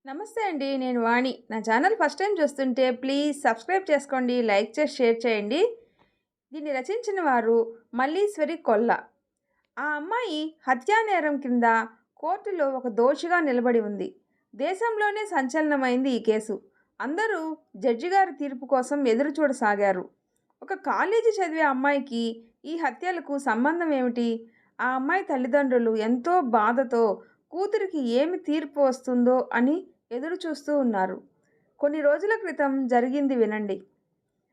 నమస్తే అండి. నేను వాణి. నా ఛానల్ ఫస్ట్ టైం చూస్తుంటే ప్లీజ్ సబ్స్క్రైబ్ చేసుకోండి, లైక్ చేసి షేర్ చేయండి. దీన్ని రచించిన వారు మల్లీశ్వరి కొల్ల. ఆ అమ్మాయి హత్యానేరం కింద కోర్టులో ఒక దోషిగా నిలబడి ఉంది. దేశంలోనే సంచలనమైంది ఈ కేసు. అందరూ జడ్జి గారి తీర్పు కోసం ఎదురు చూడసాగారు. ఒక కాలేజీ చదివే అమ్మాయికి ఈ హత్యలకు సంబంధం ఏమిటి? ఆ అమ్మాయి తల్లిదండ్రులు ఎంతో బాధతో కూతురికి ఏమి తీర్పు వస్తుందో అని ఎదురు చూస్తూ ఉన్నారు. కొన్ని రోజుల క్రితం జరిగింది వినండి.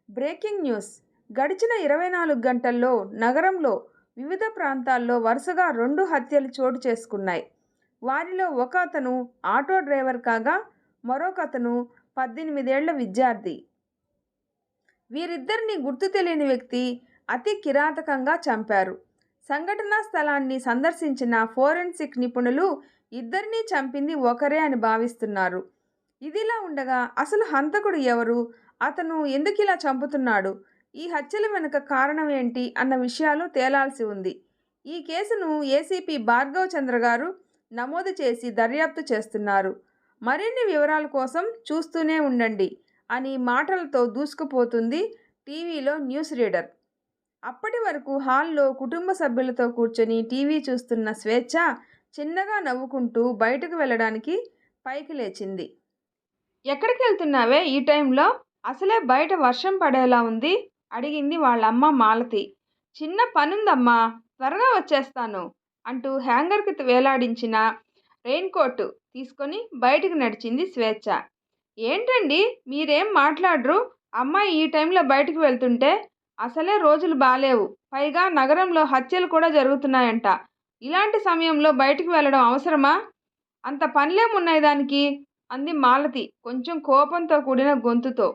Breaking news. గడిచిన 24 గంటల్లో నగరంలో వివిధ ప్రాంతాల్లో వరుసగా 2 హత్యలు చోటు చేసుకున్నాయి. వారిలో ఒక అతను ఆటో డ్రైవర్ కాగా మరొక అతను 18 ఏళ్ల విద్యార్థి. వీరిద్దరిని గుర్తు తెలియని వ్యక్తి అతి కిరాతకంగా చంపారు. సంఘటనా స్థలాన్ని సందర్శించిన ఫోరెన్సిక్ నిపుణులు ఇద్దరినీ చంపింది ఒకరే అని భావిస్తున్నారు. ఇదిలా ఉండగా అసలు హంతకుడు ఎవరు? అతను ఎందుకు ఇలా చంపుతున్నాడు? ఈ హత్యల వెనుక కారణం ఏంటి అన్న విషయాలు తేలాల్సి ఉంది. ఈ కేసును ఏసీపీ భార్గవ్ చంద్ర గారు నమోదు చేసి దర్యాప్తు చేస్తున్నారు. మరిన్ని వివరాల కోసం చూస్తూనే ఉండండి అని మాటలతో దూసుకుపోతుంది టీవీలో న్యూస్ రీడర్. అప్పటి వరకు హాల్లో కుటుంబ సభ్యులతో కూర్చొని టీవీ చూస్తున్న స్వేచ్ఛ చిన్నగా నవ్వుకుంటూ బయటకు వెళ్ళడానికి పైకి లేచింది. ఎక్కడికి వెళ్తున్నావే ఈ టైంలో? అసలే బయట వర్షం పడేలా ఉంది అడిగింది వాళ్ళమ్మ మాలతి. చిన్న పనుందమ్మా, త్వరగా వచ్చేస్తాను అంటూ హ్యాంగర్కి వేలాడించిన రెయిన్ కోట్ తీసుకొని బయటికి నడిచింది స్వేచ్ఛ. ఏంటండి మీరేం మాట్లాడరు? అమ్మాయి ఈ టైంలో బయటకు వెళ్తుంటే? అసలే రోజులు బాలేవు, పైగా నగరంలో హత్యలు కూడా జరుగుతున్నాయంట. ఇలాంటి సమయంలో బయటికి వెళ్ళడం అవసరమా? అంత పనులేమున్నాయి దానికి అంది మాలతి కొంచెం కోపంతో కూడిన గొంతుతో.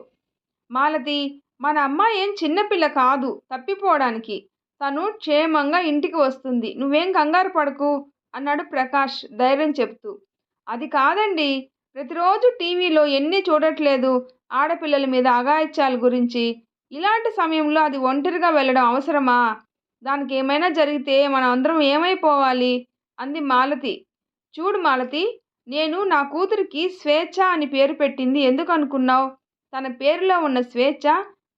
మాలతి, మన అమ్మాయి ఏం చిన్నపిల్ల కాదు తప్పిపోవడానికి. తను క్షేమంగా ఇంటికి వస్తుంది, నువ్వేం కంగారు పడకు అన్నాడు ప్రకాష్ ధైర్యం చెప్తూ. అది కాదండి, ప్రతిరోజు టీవీలో ఎన్ని చూడట్లేదు ఆడపిల్లల మీద అఘాయిత్యాల గురించి. ఇలాంటి సమయంలో అది ఒంటరిగా వెళ్ళడం అవసరమా? దానికి ఏమైనా జరిగితే మనం అందరం ఏమైపోవాలి అంది మాలతి. చూడు మాలతి, నేను నా కూతురికి స్వేచ్ఛ అని పేరు పెట్టింది ఎందుకు అనుకున్నావు? తన పేరులో ఉన్న స్వేచ్ఛ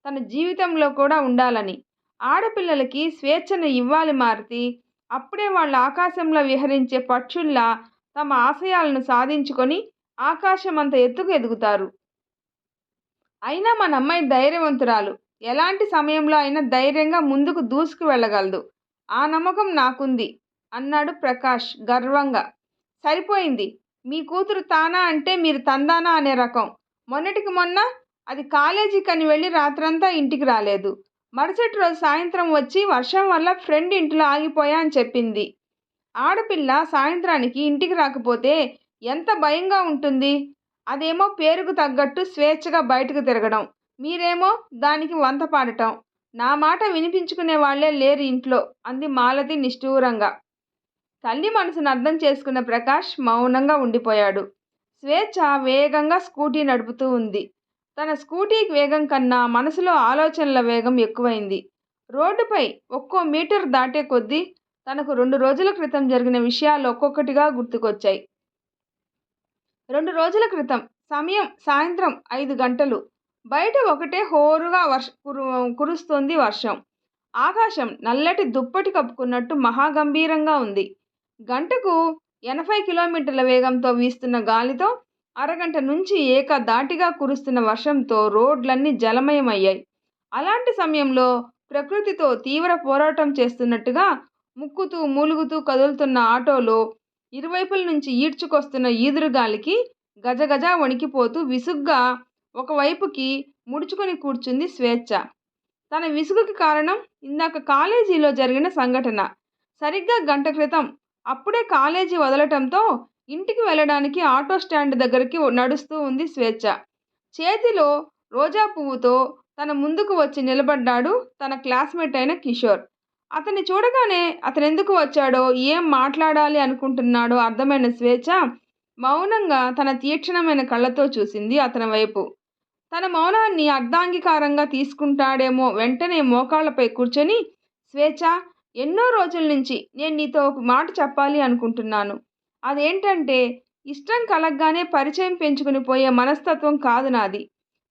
తన జీవితంలో కూడా ఉండాలని. ఆడపిల్లలకి స్వేచ్ఛను ఇవ్వాలి మాలతి. అప్పుడే వాళ్ళు ఆకాశంలో విహరించే పక్షుల్లా తమ ఆశయాలను సాధించుకొని ఆకాశం అంత ఎత్తుకు ఎదుగుతారు. అయినా మన అమ్మాయి ధైర్యవంతురాలు. ఎలాంటి సమయంలో అయినా ధైర్యంగా ముందుకు దూసుకు వెళ్ళగలదు. ఆ నమ్మకం నాకుంది అన్నాడు ప్రకాష్ గర్వంగా. సరిపోయింది. మీ కూతురు తానా అంటే మీరు తందానా అనే రకం. మొన్నటికి మొన్న అది కాలేజీకని వెళ్ళి రాత్రంతా ఇంటికి రాలేదు. మరుసటి రోజు సాయంత్రం వచ్చి వర్షం వల్ల ఫ్రెండ్ ఇంట్లో ఆగిపోయా అని చెప్పింది. ఆడపిల్ల సాయంత్రానికి ఇంటికి రాకపోతే ఎంత భయంగా ఉంటుంది? అదేమో పేరుకు తగ్గట్టు స్వేచ్ఛగా బయటకు తిరగడం, మీరేమో దానికి వంత పాడటం. నా మాట వినిపించుకునే వాళ్లే లేరు ఇంట్లో అంది మాలతి నిష్ఠూరంగా. తల్లి మనసును అర్థం చేసుకున్న ప్రకాష్ మౌనంగా ఉండిపోయాడు. స్వేచ్ఛ వేగంగా స్కూటీ నడుపుతూ ఉంది. తన స్కూటీ వేగం కన్నా మనసులో ఆలోచనల వేగం ఎక్కువైంది. రోడ్డుపై ఒక్కో మీటర్ దాటే కొద్దీ తనకు 2 రోజుల క్రితం జరిగిన విషయాలు ఒక్కొక్కటిగా గుర్తుకొచ్చాయి. 2 రోజుల క్రితం సమయం సాయంత్రం 5 గంటలు. బయట ఒకటే హోరుగా కురుస్తోంది వర్షం. ఆకాశం నల్లటి దుప్పటి కప్పుకున్నట్టు మహాగంభీరంగా ఉంది. గంటకు 80 కిలోమీటర్ల వేగంతో వీస్తున్న గాలితో అరగంట నుంచి ఏకధాటిగా కురుస్తున్న వర్షంతో రోడ్లన్నీ జలమయమయ్యాయి. అలాంటి సమయంలో ప్రకృతితో తీవ్ర పోరాటం చేస్తున్నట్టుగా ముక్కుతూ మూలుగుతూ కదులుతున్న ఆటోలో ఇరువైపుల నుంచి ఈడ్చుకొస్తున్న ఈదురుగాలికి గజగజ వణికిపోతూ విసుగ్గా ఒకవైపుకి ముడుచుకొని కూర్చుంది స్వేచ్ఛ. తన విసుగుకి కారణం ఇందాక కాలేజీలో జరిగిన సంఘటన. సరిగ్గా గంట క్రితం అప్పుడే కాలేజీ వదలటంతో ఇంటికి వెళ్ళడానికి ఆటో స్టాండ్ దగ్గరికి నడుస్తూ ఉంది స్వేచ్ఛ. చేతిలో రోజా పువ్వుతో తన ముందుకు వచ్చి నిలబడ్డాడు తన క్లాస్మేట్ అయిన కిషోర్. అతన్ని చూడగానే అతనెందుకు వచ్చాడో, ఏం మాట్లాడాలి అనుకుంటున్నాడో అర్థమైన స్వేచ్ఛ మౌనంగా తన తీక్షణమైన కళ్ళతో చూసింది అతని వైపు. తన మౌనాన్ని అర్ధాంగీకారంగా తీసుకుంటాడేమో వెంటనే మోకాళ్లపై కూర్చొని, స్వేచ్ఛ, ఎన్నో రోజుల నుంచి నేను నీతో ఒక మాట చెప్పాలి అనుకుంటున్నాను. అదేంటంటే ఇష్టం కలగ్గానే పరిచయం పెంచుకుని పోయే మనస్తత్వం కాదు నాది.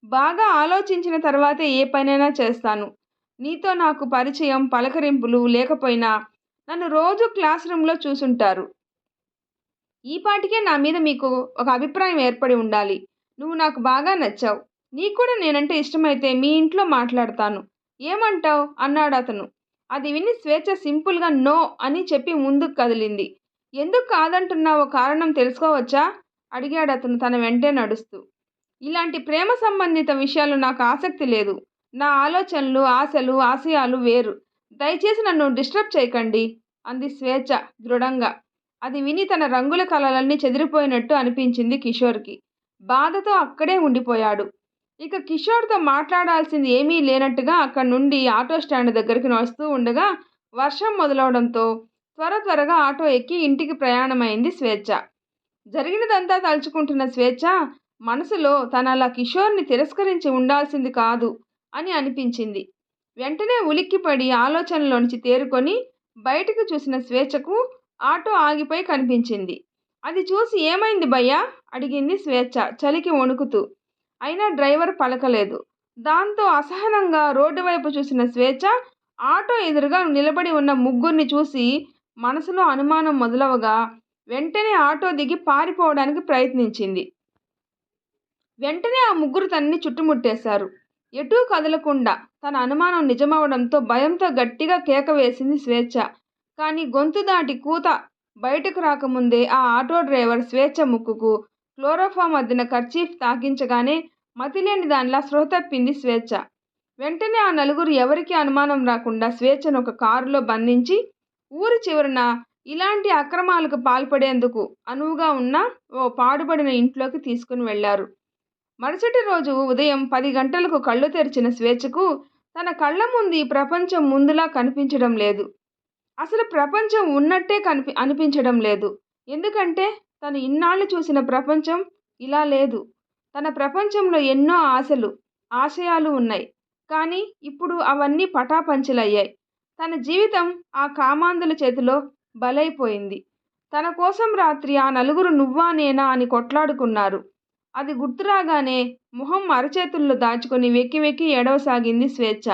బాగా ఆలోచించిన తర్వాతే ఏ పనైనా చేస్తాను. నీతో నాకు పరిచయం, పలకరింపులు లేకపోయినా నన్ను రోజూ క్లాస్ రూమ్‌లో చూసుంటారు. ఈ పాటికే నా మీద మీకు ఒక అభిప్రాయం ఏర్పడి ఉండాలి. నువ్వు నాకు బాగా నచ్చావు. నీకు కూడా నేనంటే ఇష్టమైతే మీ ఇంట్లో మాట్లాడతాను. ఏమంటావ్? అన్నాడతను. అది విని స్వేచ్ఛ సింపుల్‌గా నో అని చెప్పి ముందుకు కదిలింది. ఎందుకు కాదంటున్నావో కారణం తెలుసుకోవచ్చా? అడిగాడతను తన వెంటే నడుస్తూ. ఇలాంటి ప్రేమ సంబంధిత విషయాల్లో నాకు ఆసక్తి లేదు. నా ఆలోచనలు, ఆశలు, ఆశయాలు వేరు. దయచేసి నన్ను డిస్టర్బ్ చేయకండి అంది స్వేచ్ఛ దృఢంగా. అది విని తన రంగుల కలలన్నీ చెదిరిపోయినట్టు అనిపించింది కిషోర్‌కి. బాధతో అక్కడే ఉండిపోయాడు. ఇక కిషోర్‌తో మాట్లాడాల్సింది ఏమీ లేనట్టుగా అక్కడి నుండి ఆటో స్టాండ్ దగ్గరికి వస్తూ ఉండగా వర్షం మొదలవడంతో త్వరగా ఆటో ఎక్కి ఇంటికి ప్రయాణమైంది స్వేచ్ఛ. జరిగినదంతా తలుచుకుంటున్న స్వేచ్ఛ మనసులో తనలా కిషోర్‌ని తిరస్కరించి ఉండాల్సింది కాదు అని అనిపించింది. వెంటనే ఉలిక్కిపడి ఆలోచనలోంచి తేరుకొని బయటకు చూసిన స్వేచ్ఛకు ఆటో ఆగిపోయి కనిపించింది. అది చూసి ఏమైంది భయ్యా? అడిగింది స్వేచ్ఛ చలికి వణుకుతూ. అయినా డ్రైవర్ పలకలేదు. దాంతో అసహనంగా రోడ్డు వైపు చూసిన స్వేచ్ఛ ఆటో ఎదురుగా నిలబడి ఉన్న ముగ్గురిని చూసి మనసులో అనుమానం మొదలవగా వెంటనే ఆటో దిగి పారిపోవడానికి ప్రయత్నించింది. వెంటనే ఆ ముగ్గురు తనని చుట్టుముట్టేశారు. ఎటూ కదలకుండా తన అనుమానం నిజమవడంతో భయంతో గట్టిగా కేక వేసింది స్వేచ్ఛ. కానీ గొంతు దాటి కూత బయటకు రాకముందే ఆ ఆటో డ్రైవర్ స్వేచ్ఛ ముక్కుకు క్లోరోఫామ్ అద్దిన కర్చీఫ్ తాకించగానే మతిలేని దానిలా స్పృహ తప్పింది స్వేచ్ఛ. వెంటనే ఆ నలుగురు ఎవరికీ అనుమానం రాకుండా స్వేచ్ఛను ఒక కారులో బంధించి ఊరి చివరన ఇలాంటి అక్రమాలకు పాల్పడేందుకు అనువుగా ఉన్న ఓ పాడుబడిన ఇంట్లోకి తీసుకుని వెళ్లారు. మరుసటి రోజు ఉదయం 10 గంటలకు కళ్ళు తెరిచిన స్వేచ్ఛకు తన కళ్ళ ముందు ఈ ప్రపంచం ముందులా కనిపించడం లేదు. అసలు ప్రపంచం ఉన్నట్టే అనిపించడం లేదు. ఎందుకంటే తను ఇన్నాళ్ళు చూసిన ప్రపంచం ఇలా లేదు. తన ప్రపంచంలో ఎన్నో ఆశలు, ఆశయాలు ఉన్నాయి. కానీ ఇప్పుడు అవన్నీ పటాపంచలయ్యాయి. తన జీవితం ఆ కామాంధుల చేతిలో బలైపోయింది. తన కోసం రాత్రి ఆ నలుగురు నువ్వా నేనా అని కొట్లాడుకున్నారు. అది గుర్తురాగానే మొహం అరచేతుల్లో దాచుకొని వెక్కి వెక్కి ఏడవసాగింది స్వేచ్ఛ.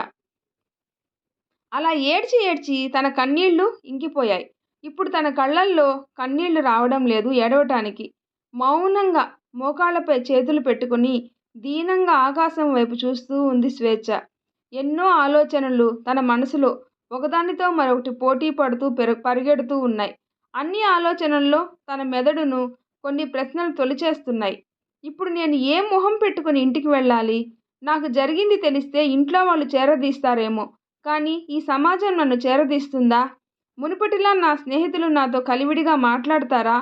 అలా ఏడ్చి తన కన్నీళ్లు ఇంకిపోయాయి. ఇప్పుడు తన కళ్ళల్లో కన్నీళ్లు రావడం లేదు ఏడవటానికి. మౌనంగా మోకాళ్లపై చేతులు పెట్టుకుని దీనంగా ఆకాశం వైపు చూస్తూ ఉంది స్వేచ్ఛ. ఎన్నో ఆలోచనలు తన మనసులో ఒకదానితో మరొకటి పోటీ పడుతూ పరిగెడుతూ ఉన్నాయి. అన్ని ఆలోచనల్లో తన మెదడును కొన్ని ప్రశ్నలు తొలిచేస్తున్నాయి. ఇప్పుడు నేను ఏ మొహం పెట్టుకుని ఇంటికి వెళ్ళాలి? నాకు జరిగింది తెలిస్తే ఇంట్లో వాళ్ళు చేరదీస్తారేమో, కానీ ఈ సమాజం నన్ను చేరదీస్తుందా? మునుపటిలా నా స్నేహితులు నాతో కలివిడిగా మాట్లాడతారా?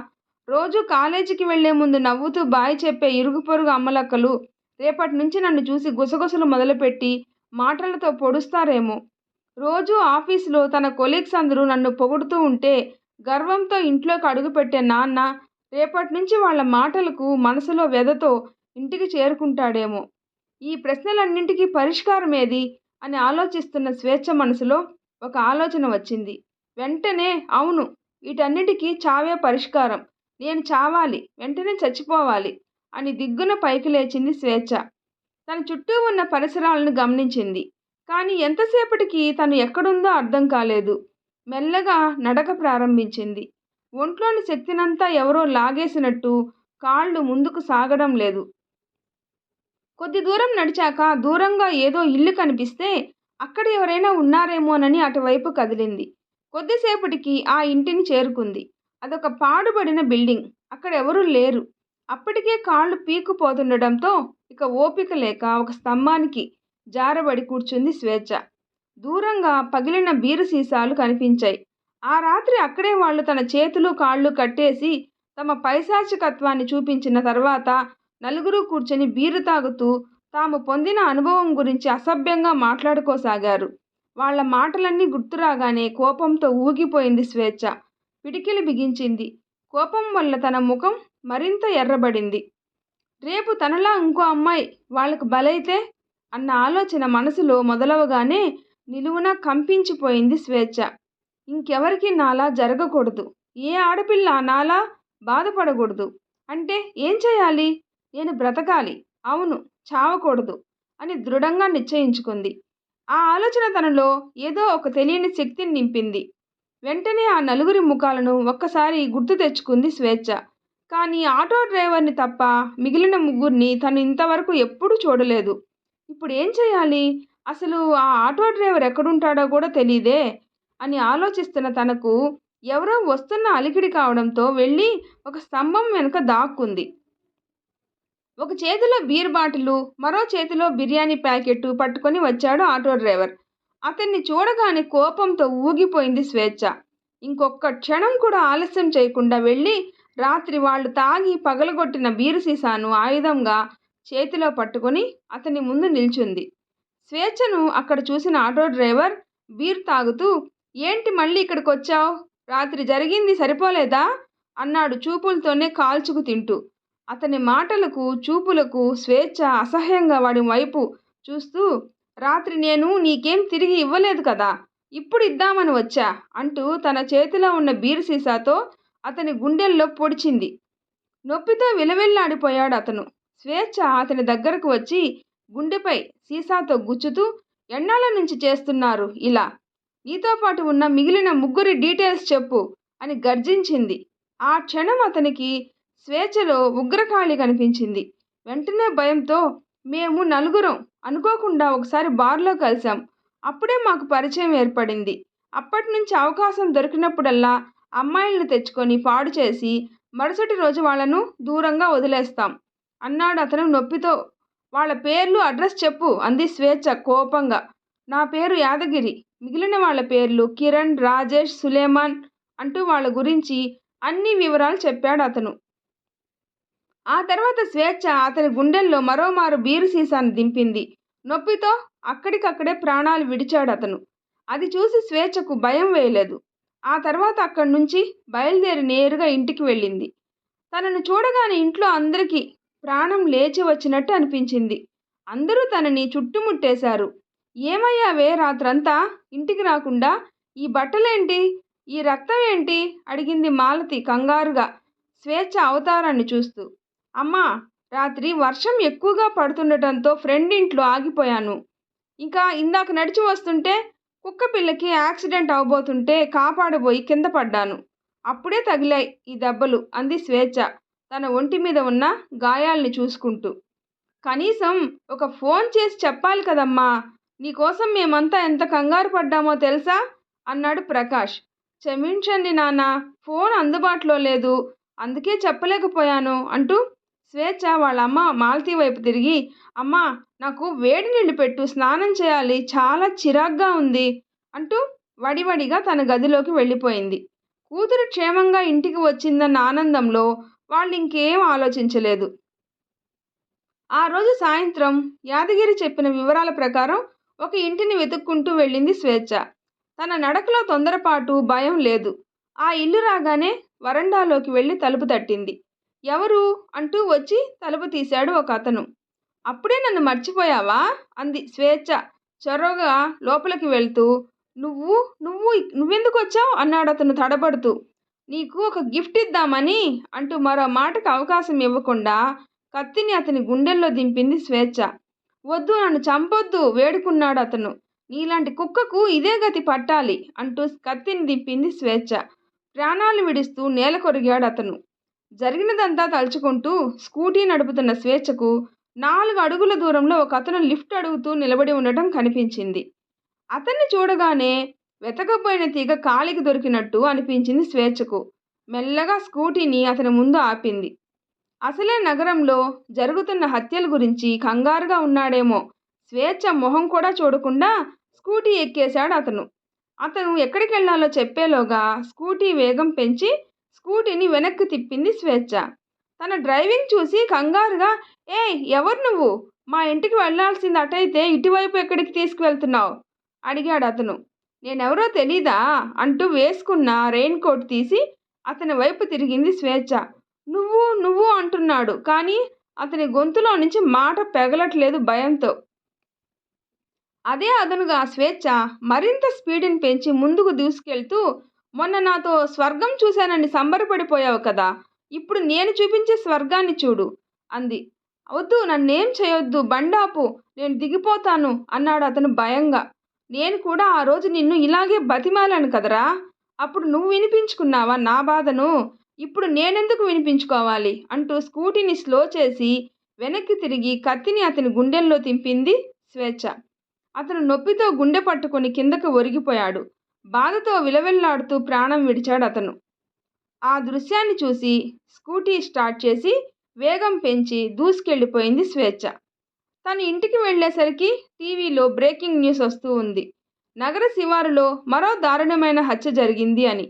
రోజు కాలేజీకి వెళ్లే ముందు నవ్వుతూ బాయ్ చెప్పే ఇరుగు పొరుగు అమ్మలక్కలు రేపటి నుంచి నన్ను చూసి గుసగుసలు మొదలుపెట్టి మాటలతో పొడుస్తారేమో. రోజు ఆఫీసులో తన కొలీగ్స్ అందరూ నన్ను పొగుడుతూ ఉంటే గర్వంతో ఇంట్లోకి అడుగుపెట్టే నాన్న రేపటి నుంచి వాళ్ళ మాటలకు మనసులో వ్యధతో ఇంటికి చేరుకుంటాడేమో. ఈ ప్రశ్నలన్నింటికీ పరిష్కారం ఏది అని ఆలోచిస్తున్న స్వేచ్ఛ మనసులో ఒక ఆలోచన వచ్చింది. వెంటనే అవును, వీటన్నిటికీ చావే పరిష్కారం. నేను చావాలి, వెంటనే చచ్చిపోవాలి అని దిగ్గున పైకి లేచింది స్వేచ్ఛ. తన చుట్టూ ఉన్న పరిసరాలను గమనించింది. కానీ ఎంతసేపటికి తను ఎక్కడుందో అర్థం కాలేదు. మెల్లగా నడక ప్రారంభించింది. ఒంట్లోని శక్తినంతా ఎవరో లాగేసినట్టు కాళ్ళు ముందుకు సాగడం లేదు. కొద్ది దూరం నడిచాక దూరంగా ఏదో ఇల్లు కనిపిస్తే అక్కడ ఎవరైనా ఉన్నారేమోనని అటువైపు కదిలింది. కొద్దిసేపటికి ఆ ఇంటిని చేరుకుంది. అదొక పాడుబడిన బిల్డింగ్. అక్కడ ఎవరూ లేరు. అప్పటికే కాళ్ళు పీక్కుపోతుండడంతో ఇక ఓపిక లేక ఒక స్తంభానికి జారబడి కూర్చుంది స్వేచ్ఛ. దూరంగా పగిలిన బీరు సీసాలు కనిపించాయి. ఆ రాత్రి అక్కడే వాళ్ళు తన చేతులు కాళ్ళు కట్టేసి తమ పైశాచికత్వాన్ని చూపించిన తర్వాత నలుగురు కూర్చొని బీరు తాగుతూ తాము పొందిన అనుభవం గురించి అసభ్యంగా మాట్లాడుకోసాగారు. వాళ్ళ మాటలన్నీ గుర్తురాగానే కోపంతో ఊగిపోయింది స్వేచ్ఛ. పిడికిలి బిగించింది. కోపం వల్ల తన ముఖం మరింత ఎర్రబడింది. రేపు తనలా ఇంకో అమ్మాయి వాళ్లకు బలైతే అన్న ఆలోచన మనసులో మొదలవగానే నిలువున కంపించిపోయింది స్వేచ్ఛ. ఇంకెవరికి నాలా జరగకూడదు. ఏ ఆడపిల్ల నాలా బాధపడకూడదు. అంటే ఏం చేయాలి? నేను బ్రతకాలి. అవును, చావకూడదు అని దృఢంగా నిశ్చయించుకుంది. ఆ ఆలోచన తనలో ఏదో ఒక తెలియని శక్తిని నింపింది. వెంటనే ఆ నలుగురి ముఖాలను ఒక్కసారి గుర్తు తెచ్చుకుంది స్వేచ్ఛ. కానీ ఆటో డ్రైవర్ని తప్ప మిగిలిన ముగ్గురిని తను ఇంతవరకు ఎప్పుడూ చూడలేదు. ఇప్పుడు ఏం చేయాలి? అసలు ఆ ఆటో డ్రైవర్ ఎక్కడుంటాడో కూడా తెలీదే అని ఆలోచిస్తున్న తనకు ఎవరో వస్తున్న అలికిడి కావడంతో వెళ్ళి ఒక స్తంభం వెనుక దాక్కుంది. ఒక చేతిలో బీర్ బాటిలు, మరో చేతిలో బిర్యానీ ప్యాకెట్టు పట్టుకొని వచ్చాడు ఆటో డ్రైవర్. అతన్ని చూడగానే కోపంతో ఊగిపోయింది స్వేచ్ఛ. ఇంకొక్క క్షణం కూడా ఆలస్యం చేయకుండా వెళ్ళి రాత్రి వాళ్ళు తాగి పగలగొట్టిన బీరు సీసాను ఆయుధంగా చేతిలో పట్టుకొని అతని ముందు నిల్చుంది. స్వేచ్ఛను అక్కడ చూసిన ఆటో డ్రైవర్ బీర్ తాగుతూ, ఏంటి మళ్ళీ ఇక్కడికొచ్చావు? రాత్రి జరిగింది సరిపోలేదా? అన్నాడు చూపులతోనే కాల్చుకు తింటూ. అతని మాటలకు, చూపులకు స్వేచ్ఛ అసహ్యంగా వాడి వైపు చూస్తూ, రాత్రి నేను నీకేం తిరిగి ఇవ్వలేదు కదా, ఇప్పుడు ఇద్దామని వచ్చా అంటూ తన చేతిలో ఉన్న బీరు సీసాతో అతని గుండెల్లో పొడిచింది. నొప్పితో విలవిల్లాడిపోయాడు అతను. స్వేచ్ఛ అతని దగ్గరకు వచ్చి గుండెపై సీసాతో గుచ్చుతూ, ఎన్నాళ్ళ నుంచి చేస్తున్నారు ఇలా? నీతో పాటు ఉన్న మిగిలిన ముగ్గురి డీటెయిల్స్ చెప్పు అని గర్జించింది. ఆ క్షణం అతనికి స్వేచ్ఛలో ఉగ్రకాళి కనిపించింది. వెంటనే భయంతో, మేము నలుగురం అనుకోకుండా ఒకసారి బార్లో కలిసాం. అప్పుడే మాకు పరిచయం ఏర్పడింది. అప్పటి నుంచి అవకాశం దొరికినప్పుడల్లా అమ్మాయిలను తెచ్చుకొని పాడు చేసి మరుసటి రోజు వాళ్ళను దూరంగా వదిలేస్తాం అన్నాడు అతను నొప్పితో. వాళ్ళ పేర్లు, అడ్రస్ చెప్పు అంది స్వేచ్ఛ కోపంగా. నా పేరు యాదగిరి, మిగిలిన వాళ్ళ పేర్లు కిరణ్, రాజేష్, సులేమాన్ అంటూ వాళ్ళ గురించి అన్ని వివరాలు చెప్పాడు అతను. ఆ తర్వాత స్వేచ్ఛ అతని గుండెల్లో మరోమారు బీరు సీసాను దింపింది. నొప్పితో అక్కడికక్కడే ప్రాణాలు విడిచాడు అతను. అది చూసి స్వేచ్ఛకు భయం వేయలేదు. ఆ తర్వాత అక్కడి నుంచి బయలుదేరి నేరుగా ఇంటికి వెళ్ళింది. తనను చూడగానే ఇంట్లో అందరికీ ప్రాణం లేచి వచ్చినట్టు అనిపించింది. అందరూ తనని చుట్టుముట్టేశారు. ఏమయ్యావే రాత్రంతా ఇంటికి రాకుండా? ఈ బట్టలేంటి? ఈ రక్తం ఏంటి? అడిగింది మాలతి కంగారుగా స్వేచ్ఛ అవతారాన్ని చూస్తూ. అమ్మా, రాత్రి వర్షం ఎక్కువగా పడుతుండటంతో ఫ్రెండ్ ఇంట్లో ఆగిపోయాను. ఇంకా ఇందాక నడిచి వస్తుంటే కుక్క పిల్లకి యాక్సిడెంట్ అవబోతుంటే కాపాడబోయి కింద పడ్డాను. అప్పుడే తగిలాయి ఈ దెబ్బలు అంది స్వేచ్ఛ తన ఒంటి మీద ఉన్న గాయాల్ని చూసుకుంటూ. కనీసం ఒక ఫోన్ చేసి చెప్పాలి కదమ్మా, నీకోసం మేమంతా ఎంత కంగారు పడ్డామో తెలుసా అన్నాడు ప్రకాష్. క్షమించండి నాన్న, ఫోన్ అందుబాటులో లేదు, అందుకే చెప్పలేకపోయాను అంటూ స్వేచ్ఛ వాళ్ళ అమ్మ మాలతి వైపు తిరిగి, అమ్మా నాకు వేడి నీళ్లు పెట్టు, స్నానం చేయాలి, చాలా చిరాగ్గా ఉంది అంటూ వడివడిగా తన గదిలోకి వెళ్ళిపోయింది. కూతురు క్షేమంగా ఇంటికి వచ్చిందన్న ఆనందంలో వాళ్ళు ఇంకేం ఆలోచించలేదు. ఆ రోజు సాయంత్రం యాదగిరి చెప్పిన వివరాల ప్రకారం ఒక ఇంటిని వెతుక్కుంటూ వెళ్ళింది స్వేచ్ఛ. తన నడకలో తొందరపాటు, భయం లేదు. ఆ ఇల్లు రాగానే వరండాలోకి వెళ్ళి తలుపు తట్టింది. ఎవరు అంటూ వచ్చి తలుపు తీశాడు ఒక అతను. అప్పుడే నన్ను మర్చిపోయావా అంది స్వేచ్ఛ చొరవగా లోపలికి వెళ్తూ. నువ్వు నువ్వు నువ్వెందుకు వచ్చావు అన్నాడు అతను తడబడుతూ. నీకు ఒక గిఫ్ట్ ఇద్దామని అంటూ మరో మాటకు అవకాశం ఇవ్వకుండా కత్తిని అతని గుండెల్లో దింపింది స్వేచ్ఛ. వద్దు, నన్ను చంపొద్దు వేడుకున్నాడు అతను. నీలాంటి కుక్కకు ఇదే గతి పట్టాలి అంటూ కత్తిని దింపింది స్వేచ్ఛ. ప్రాణాలు విడుస్తూ నేల కొరిగాడు అతను. జరిగినదంతా తలుచుకుంటూ స్కూటీ నడుపుతున్న స్వేచ్ఛకు 4 అడుగుల దూరంలో ఒక అతను లిఫ్ట్ అడుగుతూ నిలబడి ఉండటం కనిపించింది. అతన్ని చూడగానే వెతకపోయిన తీగ కాలికి దొరికినట్టు అనిపించింది స్వేచ్ఛకు. మెల్లగా స్కూటీని అతని ముందు ఆపింది. అసలే నగరంలో జరుగుతున్న హత్యల గురించి కంగారుగా ఉన్నాడేమో, స్వేచ్ఛ మొహం కూడా చూడకుండా స్కూటీ ఎక్కేశాడు అతను. అతను ఎక్కడికి వెళ్లాలో చెప్పేలోగా స్కూటీ వేగం పెంచి స్కూటీని వెనక్కి తిప్పింది స్వేచ్ఛ. తన డ్రైవింగ్ చూసి కంగారుగా, ఎవరు నువ్వు? మా ఇంటికి వెళ్లాల్సింది అటైతే ఇటువైపు ఎక్కడికి తీసుకువెళ్తున్నావు అడిగాడు అతను. నేనెవరో తెలీదా అంటూ వేసుకున్న రెయిన్ కోట్ తీసి అతని వైపు తిరిగింది స్వేచ్ఛ. నువ్వు నువ్వు అంటున్నాడు, కానీ అతని గొంతులో నుంచి మాట పెగలట్లేదు భయంతో. అదే అదనుగా స్వేచ్ఛ మరింత స్పీడ్ని పెంచి ముందుకు దూసుకెళ్తూ, మొన్న నాతో స్వర్గం చూశానని సంబరపడిపోయావు కదా, ఇప్పుడు నేను చూపించే స్వర్గాన్ని చూడు అంది. వద్దు, నన్నేం చేయొద్దు, బండాపు, నేను దిగిపోతాను అన్నాడు అతను భయంగా. నేను కూడా ఆ రోజు నిన్ను ఇలాగే బతిమాలాను కదరా, అప్పుడు నువ్వు వినిపించుకున్నావా నా బాధను, ఇప్పుడు నేనెందుకు వినిపించుకోవాలి అంటూ స్కూటీని స్లో చేసి వెనక్కి తిరిగి కత్తిని అతని గుండెల్లో తింపింది స్వేచ్ఛ. అతను నొప్పితో గుండె పట్టుకొని కిందకు ఒరిగిపోయాడు. బాధతో విలవిల్లాడుతూ ప్రాణం విడిచాడు అతను. ఆ దృశ్యాన్ని చూసి స్కూటీ స్టార్ట్ చేసి వేగం పెంచి దూసుకెళ్ళిపోయింది స్వేచ్ఛ. తను ఇంటికి వెళ్ళేసరికి టీవీలో బ్రేకింగ్ న్యూస్ వస్తూ ఉంది. నగర శివారులో మరో దారుణమైన హత్య జరిగింది అని.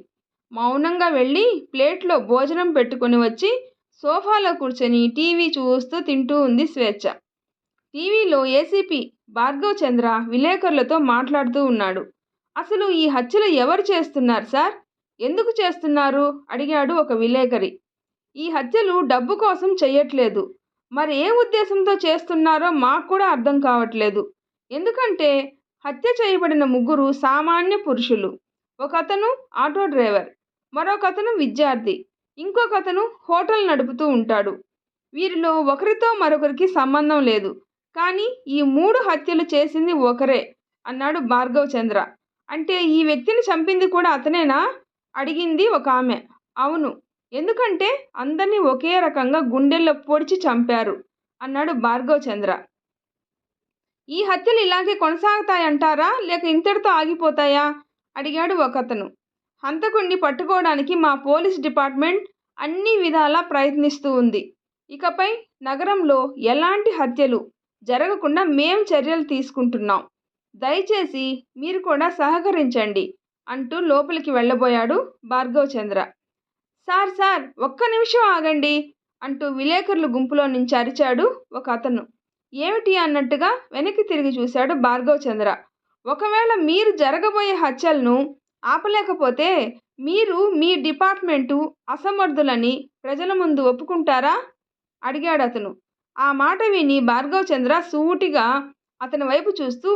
మౌనంగా వెళ్ళి ప్లేట్లో భోజనం పెట్టుకొని వచ్చి సోఫాలో కూర్చొని టీవీ చూస్తూ తింటూ ఉంది స్వేచ్ఛ. టీవీలో ఏసీపీ భార్గవ్ చంద్ర విలేకరులతో మాట్లాడుతూ ఉన్నాడు. అసలు ఈ హత్యలు ఎవరు చేస్తున్నారు సార్, ఎందుకు చేస్తున్నారు అడిగాడు ఒక విలేకరి. ఈ హత్యలు డబ్బు కోసం చెయ్యట్లేదు, మరి ఏ ఉద్దేశంతో చేస్తున్నారో మాకు కూడా అర్థం కావట్లేదు. ఎందుకంటే హత్య చేయబడిన ముగ్గురు సామాన్య పురుషులు. ఒకతను ఆటో డ్రైవర్, మరొకతను విద్యార్థి, ఇంకొకతను హోటల్ నడుపుతూ ఉంటాడు. వీరిలో ఒకరితో మరొకరికి సంబంధం లేదు, కానీ ఈ 3 హత్యలు చేసింది ఒకరే అన్నాడు భార్గవ్ చంద్ర. అంటే ఈ వ్యక్తిని చంపింది కూడా అతనేనా అడిగింది ఒక ఆమె. అవును, ఎందుకంటే అందరినీ ఒకే రకంగా గుండెల్లో పొడిచి చంపారు అన్నాడు భార్గవ్ చంద్ర. ఈ హత్యలు ఇలాగే కొనసాగుతాయంటారా, లేక ఇంతటితో ఆగిపోతాయా అడిగాడు ఒకతను. హంతకుణ్ణి పట్టుకోవడానికి మా పోలీస్ డిపార్ట్మెంట్ అన్ని విధాలా ప్రయత్నిస్తూ ఉంది. ఇకపై నగరంలో ఎలాంటి హత్యలు జరగకుండా మేం చర్యలు తీసుకుంటున్నాం, దయచేసి మీరు కూడా సహకరించండి అంటూ లోపలికి వెళ్ళబోయాడు భార్గవ్ చంద్ర. సార్ సార్, ఒక్క నిమిషం ఆగండి అంటూ విలేకరుల గుంపులో నుంచి అరిచాడు ఒక అతను. ఏమిటి అన్నట్టుగా వెనక్కి తిరిగి చూశాడు భార్గవ్ చంద్ర. ఒకవేళ మీరు జరగబోయే హత్యలను ఆపలేకపోతే మీరు మీ డిపార్ట్మెంటు అసమర్థులని ప్రజల ముందు ఒప్పుకుంటారా అడిగాడు అతను. ఆ మాట విని భార్గవ్ చంద్ర సూటిగా అతని వైపు చూస్తూ,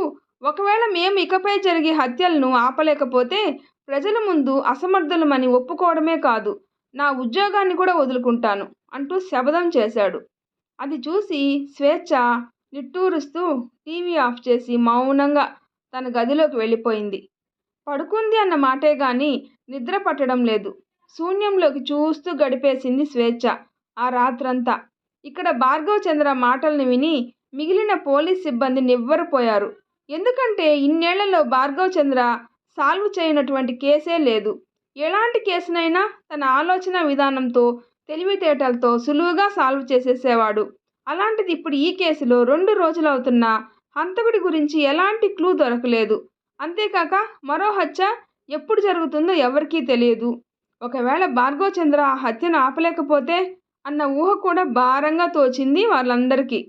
ఒకవేళ మేము ఇకపై జరిగే హత్యలను ఆపలేకపోతే ప్రజల ముందు అసమర్థులమని ఒప్పుకోవడమే కాదు, నా ఉద్యోగాన్ని కూడా వదులుకుంటాను అంటూ శపథం చేశాడు. అది చూసి స్వేచ్ఛ నిట్టూరుస్తూ టీవీ ఆఫ్ చేసి మౌనంగా తన గదిలోకి వెళ్ళిపోయింది. పడుకుంది అన్న మాటే గాని నిద్ర పట్టడం లేదు. శూన్యంలోకి చూస్తూ గడిపేసింది స్వేచ్ఛ ఆ రాత్రంతా. ఇక్కడ భార్గవ్ చంద్ర మాటల్ని విని మిగిలిన పోలీస్ సిబ్బంది నివ్వెరపోయారు. ఎందుకంటే ఇన్నేళ్లలో భార్గవ్ చంద్ర సాల్వ్ చేయనటువంటి కేసే లేదు. ఎలాంటి కేసునైనా తన ఆలోచన విధానంతో తెలివితేటలతో సులువుగా సాల్వ్ చేసేసేవాడు. అలాంటిది ఇప్పుడు ఈ కేసులో 2 రోజులవుతున్నా హంతకుడి గురించి ఎలాంటి క్లూ దొరకలేదు. అంతేకాక మరో హత్య ఎప్పుడు జరుగుతుందో ఎవరికీ తెలియదు. ఒకవేళ భార్గవ్ చంద్ర ఆ హత్యను ఆపలేకపోతే అన్న ఊహ కూడా భారంగా తోచింది వాళ్ళందరికీ.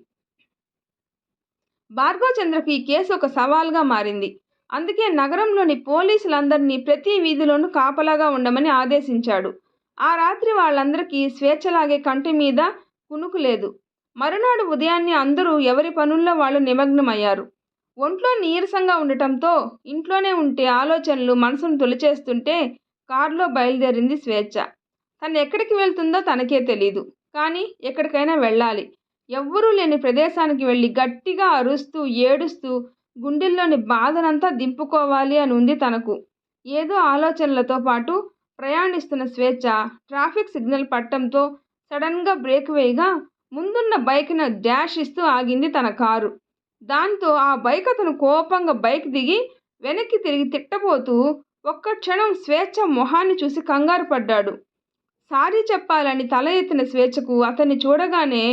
భార్గవ్ చంద్రకు ఈ కేసు ఒక సవాల్గా మారింది. అందుకే నగరంలోని పోలీసులందరినీ ప్రతి వీధిలోనూ కాపలాగా ఉండమని ఆదేశించాడు. ఆ రాత్రి వాళ్ళందరికీ స్వేచ్ఛలాగే కంటి మీద కునుకు లేదు. మరునాడు ఉదయాన్నే అందరూ ఎవరి పనుల్లో వాళ్ళు నిమగ్నమయ్యారు. ఒంట్లో నీరసంగా ఉండటంతో ఇంట్లోనే ఉంటే ఆలోచనలు మనసును తొలిచేస్తుంటే కారులో బయలుదేరింది స్వేచ్ఛ. తను ఎక్కడికి వెళ్తుందో తనకే తెలీదు, కానీ ఎక్కడికైనా వెళ్ళాలి. ఎవ్వరూ లేని ప్రదేశానికి వెళ్ళి గట్టిగా అరుస్తూ ఏడుస్తూ గుండెల్లోని బాధనంతా దింపుకోవాలి అని ఉంది తనకు. ఏదో ఆలోచనలతో పాటు ప్రయాణిస్తున్న స్వేచ్ఛ ట్రాఫిక్ సిగ్నల్ పట్టడంతో సడన్గా బ్రేక్ వేయగా ముందున్న బైక్ను డాష్ ఇస్తూ ఆగింది తన కారు. దాంతో ఆ బైక్ అతను కోపంగా బైక్ దిగి వెనక్కి తిరిగి తిట్టబోతూ ఒక్క క్షణం స్వేచ్ఛ మొహాన్ని చూసి కంగారు పడ్డాడు. సారీ చెప్పాలని తల ఎత్తిన స్వేచ్ఛకు అతన్ని చూడగానే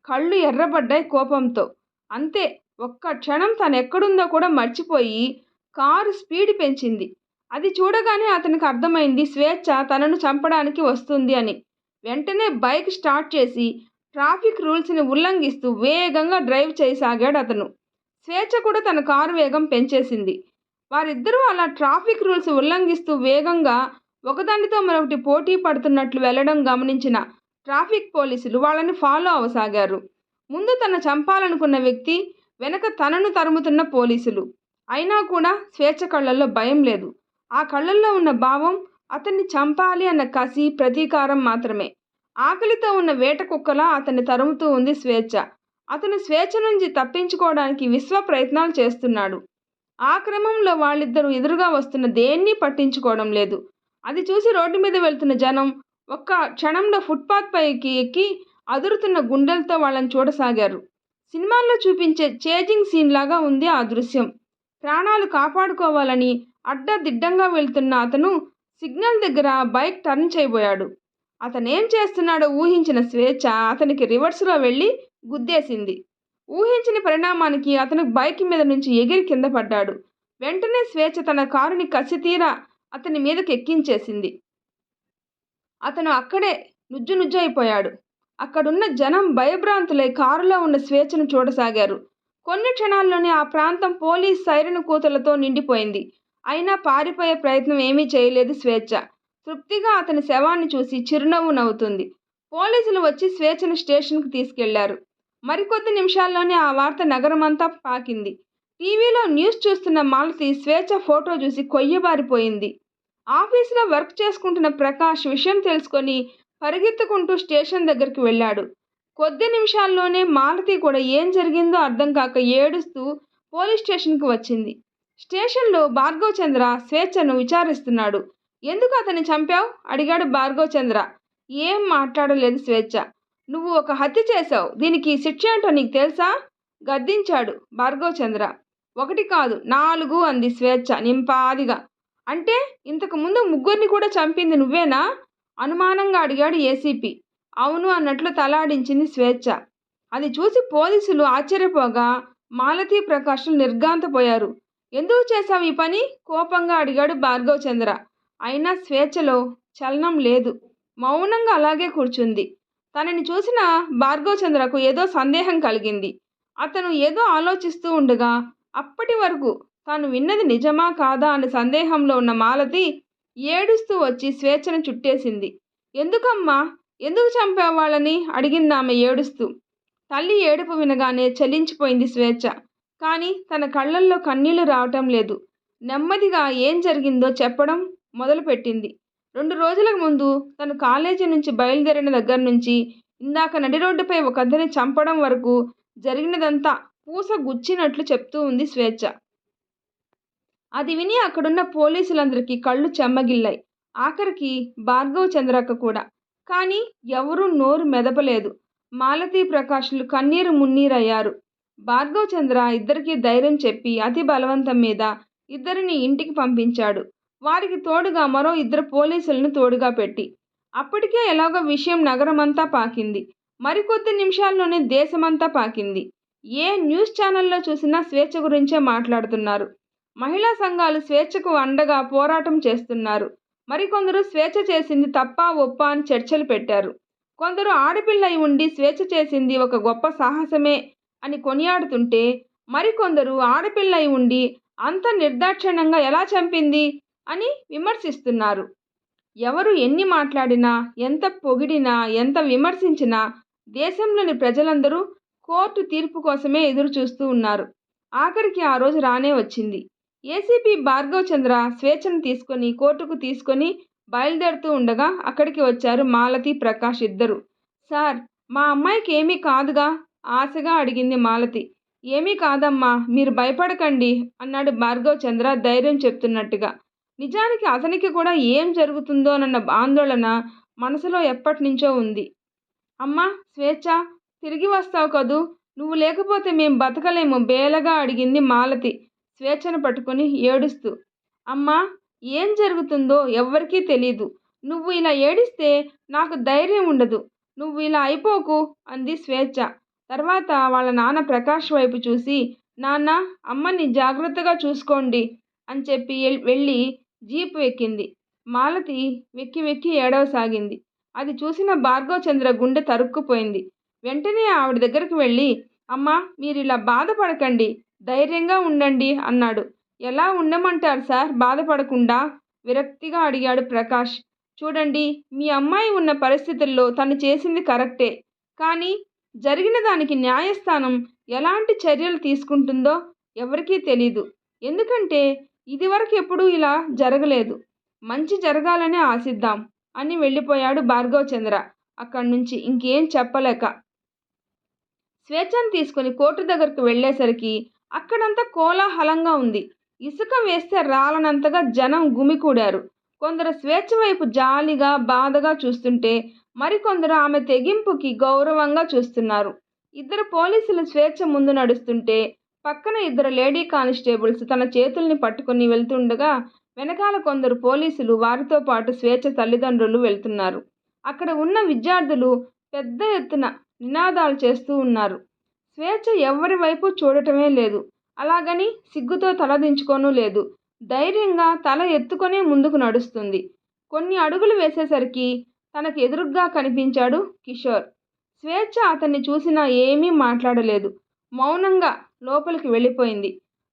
కళ్ళు ఎర్రబడ్డాయి కోపంతో. అంతే, ఒక్క క్షణం తను ఎక్కడుందో కూడా మర్చిపోయి కారు స్పీడ్ పెంచింది. అది చూడగానే అతనికి అర్థమైంది స్వేచ్ఛ తనను చంపడానికి వస్తుంది అని. వెంటనే బైక్ స్టార్ట్ చేసి ట్రాఫిక్ రూల్స్ని ఉల్లంఘిస్తూ వేగంగా డ్రైవ్ చేయసాగాడు అతను. స్వేచ్ఛ కూడా తన కారు వేగం పెంచేసింది. వారిద్దరూ అలా ట్రాఫిక్ రూల్స్ ఉల్లంఘిస్తూ వేగంగా ఒకదానితో మరొకటి పోటీ పడుతున్నట్లు వెళ్ళడం గమనించిన ట్రాఫిక్ పోలీసులు వాళ్ళని ఫాలో అవసాగారు. ముందు తన చంపాలనుకున్న వ్యక్తి, వెనక తనను తరుముతున్న పోలీసులు. అయినా కూడా స్వేచ్ఛ కళ్ళల్లో భయం లేదు. ఆ కళ్ళల్లో ఉన్న భావం అతన్ని చంపాలి అన్న కసి, ప్రతీకారం మాత్రమే. ఆకలితో ఉన్న వేట కుక్కలా అతన్ని తరుముతూ ఉంది స్వేచ్ఛ. అతను స్వేచ్ఛ నుంచి తప్పించుకోవడానికి విశ్వ ప్రయత్నాలు చేస్తున్నాడు. ఆ క్రమంలో వాళ్ళిద్దరూ ఎదురుగా వస్తున్న దేన్ని పట్టించుకోవడం లేదు. అది చూసి రోడ్డు మీద వెళ్తున్న జనం ఒక్క క్షణంలో ఫుట్పాత్ పైకి ఎక్కి అదురుతున్న గుండెలతో వాళ్ళని చూడసాగారు. సినిమాల్లో చూపించే చేజింగ్ సీన్ లాగా ఉంది ఆ దృశ్యం. ప్రాణాలు కాపాడుకోవాలని అడ్డదిడ్డంగా వెళ్తున్న అతను సిగ్నల్ దగ్గర బైక్ టర్న్ చేయబోయాడు. అతనేం చేస్తున్నాడో ఊహించిన స్వేచ్ఛ అతనికి రివర్స్లో వెళ్ళి గుద్దేసింది. ఊహించిన పరిణామానికి అతను బైక్ మీద నుంచి ఎగిరి కింద పడ్డాడు. వెంటనే స్వేచ్ఛ తన కారుని కసితీరా అతని మీదకి ఎక్కించేసింది. అతను అక్కడే నుజ్జునుజ్జయిపోయాడు. అక్కడున్న జనం భయభ్రాంతులై కారులో ఉన్న స్వేచ్ఛను చూడసాగారు. కొన్ని క్షణాల్లోనే ఆ ప్రాంతం పోలీస్ సైరన్ కూతలతో నిండిపోయింది. అయినా పారిపోయే ప్రయత్నం ఏమీ చేయలేదు స్వేచ్ఛ. తృప్తిగా అతని శవాన్ని చూసి చిరునవ్వు నవ్వుతుంది. పోలీసులు వచ్చి స్వేచ్ఛను స్టేషన్కి తీసుకెళ్లారు. మరికొద్ది నిమిషాల్లోనే ఆ వార్త నగరమంతా పాకింది. టీవీలో న్యూస్ చూస్తున్న మాలతి స్వేచ్ఛ ఫోటో చూసి కొయ్యబారిపోయింది. ఆఫీసులో వర్క్ చేసుకుంటున్న ప్రకాష్ విషయం తెలుసుకొని పరిగెత్తుకుంటూ స్టేషన్ దగ్గరికి వెళ్ళాడు. కొద్ది నిమిషాల్లోనే మాలతి కూడా ఏం జరిగిందో అర్థం కాక ఏడుస్తూ పోలీస్ స్టేషన్కి వచ్చింది. స్టేషన్లో భార్గవ్ చంద్ర స్వేచ్ఛను విచారిస్తున్నాడు. ఎందుకు అతన్ని చంపావు అడిగాడు భార్గవ్ చంద్ర. ఏం మాట్లాడలేదు స్వేచ్ఛ. నువ్వు ఒక హత్య చేశావు, దీనికి శిక్ష ఏంటో నీకు తెలుసా గద్దించాడు భార్గవ్ చంద్ర. ఒకటి కాదు 4 అంది స్వేచ్ఛ నింపాదిగా. అంటే ఇంతకు ముందు ముగ్గురిని కూడా చంపింది నువ్వేనా అనుమానంగా అడిగాడు ఏసీపీ. అవును అన్నట్లు తలాడించింది స్వేచ్ఛ. అది చూసి పోలీసులు ఆశ్చర్యపోగా మాలతి ప్రకాష్లు నిర్ఘాంతపోయారు. ఎందుకు చేశావు ఈ పని కోపంగా అడిగాడు భార్గవ్ చంద్ర. అయినా స్వేచ్ఛలో చలనం లేదు. మౌనంగా అలాగే కూర్చుంది. తనని చూసిన భార్గవ్ చంద్రకు ఏదో సందేహం కలిగింది. అతను ఏదో ఆలోచిస్తూ ఉండగా అప్పటి వరకు తాను విన్నది నిజమా కాదా అనే సందేహంలో ఉన్న మాలతి ఏడుస్తూ వచ్చి స్వేచ్ఛను చుట్టేసింది. ఎందుకమ్మా, ఎందుకు చంపావు వాళ్ళని అడిగిందామె ఏడుస్తూ. తల్లి ఏడుపు వినగానే చలించిపోయింది స్వేచ్ఛ. కానీ తన కళ్ళల్లో కన్నీళ్లు రావటం లేదు. నెమ్మదిగా ఏం జరిగిందో చెప్పడం మొదలుపెట్టింది. 2 రోజుల ముందు తను కాలేజీ నుంచి బయలుదేరిన దగ్గర నుంచి ఇందాక నడి రోడ్డుపై ఒక అతని చంపడం వరకు జరిగినదంతా పూస గుచ్చినట్లు చెప్తూ ఉంది స్వేచ్ఛ. అది విని అక్కడున్న పోలీసులందరికీ కళ్ళు చెమ్మగిల్లాయి. ఆఖరికి భార్గవ్ చంద్రక్క కూడా. కానీ ఎవరూ నోరు మెదపలేదు. మాలతి ప్రకాష్లు కన్నీరు మున్నీరయ్యారు. భార్గవ్ చంద్ర ఇద్దరికీ ధైర్యం చెప్పి అతి బలవంతం మీద ఇద్దరిని ఇంటికి పంపించాడు. వారికి తోడుగా మరో 2 పోలీసులను తోడుగా పెట్టి. అప్పటికే ఎలాగో విషయం నగరమంతా పాకింది. మరికొద్ది నిమిషాల్లోనే దేశమంతా పాకింది. ఏ న్యూస్ ఛానల్లో చూసినా స్వేచ్ఛ గురించే మాట్లాడుతున్నారు. మహిళా సంఘాలు స్వేచ్ఛకు అండగా పోరాటం చేస్తున్నారు. మరికొందరు స్వేచ్ఛ చేసింది తప్పా ఒప్పా అని చర్చలు పెట్టారు. కొందరు ఆడపిల్ల అయి ఉండి స్వేచ్ఛ చేసింది ఒక గొప్ప సాహసమే అని కొనియాడుతుంటే, మరికొందరు ఆడపిల్ల అయి ఉండి అంత నిర్దాక్షిణ్యంగా ఎలా చంపింది అని విమర్శిస్తున్నారు. ఎవరు ఎన్ని మాట్లాడినా, ఎంత పొగిడినా, ఎంత విమర్శించినా దేశంలోని ప్రజలందరూ కోర్టు తీర్పు కోసమే ఎదురు చూస్తూ ఉన్నారు. ఆఖరికి ఆ రోజు రానే వచ్చింది. ఏసీపీ భార్గవ్ చంద్ర స్వేచ్ఛను తీసుకొని కోర్టుకు తీసుకొని బయలుదేరుతూ ఉండగా అక్కడికి వచ్చారు మాలతి ప్రకాష్ ఇద్దరు. సార్, మా అమ్మాయికి ఏమీ కాదుగా ఆశగా అడిగింది మాలతి. ఏమీ కాదమ్మా, మీరు భయపడకండి అన్నాడు భార్గవ్ చంద్ర ధైర్యం చెప్తున్నట్టుగా. నిజానికి అతనికి కూడా ఏం జరుగుతుందోనన్న ఆందోళన మనసులో ఎప్పటినుంచో ఉంది. అమ్మా స్వేచ్ఛ, తిరిగి వస్తావు కదూ, నువ్వు లేకపోతే మేం బతకలేము బేలగా అడిగింది మాలతి స్వేచ్ఛను పట్టుకొని ఏడుస్తూ. అమ్మా, ఏం జరుగుతుందో ఎవ్వరికీ తెలీదు. నువ్వు ఇలా ఏడిస్తే నాకు ధైర్యం ఉండదు. నువ్వు ఇలా అయిపోకు అంది స్వేచ్ఛ. తర్వాత వాళ్ళ నాన్న ప్రకాష్ వైపు చూసి, నాన్న, అమ్మని జాగ్రత్తగా చూసుకోండి అని చెప్పి వెళ్ళి జీపు ఎక్కింది. మాలతి వెక్కి వెక్కి ఏడవసాగింది. అది చూసిన భార్గవ్ చంద్ర గుండె తరుక్కుపోయింది. వెంటనే ఆవిడ దగ్గరికి వెళ్ళి, అమ్మా, మీరు ఇలా బాధపడకండి, ధైర్యంగా ఉండండి అన్నాడు. ఎలా ఉండమంటారు సార్ బాధపడకుండా విరక్తిగా అడిగాడు ప్రకాష్. చూడండి, మీ అమ్మాయి ఉన్న పరిస్థితుల్లో తను చేసింది కరెక్టే. కానీ జరిగిన దానికి న్యాయస్థానం ఎలాంటి చర్యలు తీసుకుంటుందో ఎవరికీ తెలీదు. ఎందుకంటే ఇదివరకు ఎప్పుడూ ఇలా జరగలేదు. మంచి జరగాలనే ఆశిద్దాం అని వెళ్ళిపోయాడు భార్గవ్ చంద్ర. అక్కడి నుంచి ఇంకేం చెప్పలేక. స్వేచ్ఛను తీసుకుని కోర్టు దగ్గరకు వెళ్ళేసరికి అక్కడంతా కోలాహలంగా ఉంది. ఇసుక వేస్తే రాలనంతగా జనం గుమికూడారు. కొందరు స్వేచ్ఛ వైపు జాలిగా, బాధగా చూస్తుంటే మరికొందరు ఆమె తెగింపుకి గౌరవంగా చూస్తున్నారు. ఇద్దరు పోలీసులు స్వేచ్ఛ ముందు నడుస్తుంటే పక్కన ఇద్దరు లేడీ కానిస్టేబుల్స్ తన చేతుల్ని పట్టుకుని వెళ్తుండగా వెనకాల కొందరు పోలీసులు వారితో పాటు స్వేచ్ఛ తల్లిదండ్రులు వెళ్తున్నారు. అక్కడ ఉన్న విద్యార్థులు పెద్ద ఎత్తున నినాదాలు చేస్తూ ఉన్నారు. స్వేచ్ఛ ఎవ్వరి వైపు చూడటమే లేదు. అలాగని సిగ్గుతో తలదించుకోనూ లేదు. ధైర్యంగా తల ఎత్తుకొనే ముందుకు నడుస్తుంది. కొన్ని అడుగులు వేసేసరికి తనకు ఎదురుగ్గా కనిపించాడు కిషోర్. స్వేచ్ఛ అతన్ని చూసినా ఏమీ మాట్లాడలేదు. మౌనంగా లోపలికి వెళ్ళిపోయింది.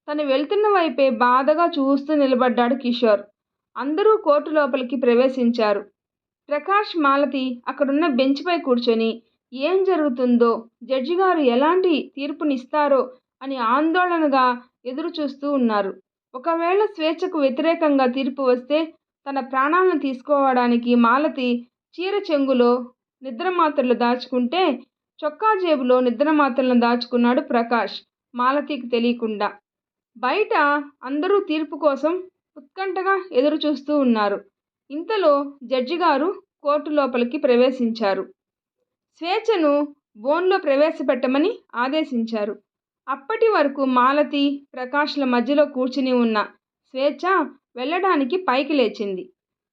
తను వెళ్తున్న వైపే బాధగా చూస్తూ నిలబడ్డాడు కిషోర్. అందరూ కోర్టు లోపలికి ప్రవేశించారు. ప్రకాష్, మాలతి అక్కడున్న బెంచ్పై కూర్చొని ఏం జరుగుతుందో, జడ్జి గారు ఎలాంటి తీర్పునిస్తారో అని ఆందోళనగా ఎదురు చూస్తూ ఉన్నారు. ఒకవేళ స్వేచ్ఛకు వ్యతిరేకంగా తీర్పు వస్తే తన ప్రాణాలను తీసుకోవడానికి మాలతి చీర చెంగులో నిద్రమాత్రలు దాచుకుంటే చొక్కా జేబులో నిద్రమాత్రలను దాచుకున్నాడు ప్రకాష్, మాలతికి తెలియకుండా. బయట అందరూ తీర్పు కోసం ఉత్కంఠగా ఎదురు చూస్తూ ఉన్నారు. ఇంతలో జడ్జి గారు కోర్టు లోపలికి ప్రవేశించారు. స్వేచ్ఛను బోన్లో ప్రవేశపెట్టమని ఆదేశించారు. అప్పటి వరకు మాలతి, ప్రకాష్ల మధ్యలో కూర్చుని ఉన్న స్వేచ్ఛ వెళ్ళడానికి పైకి లేచింది.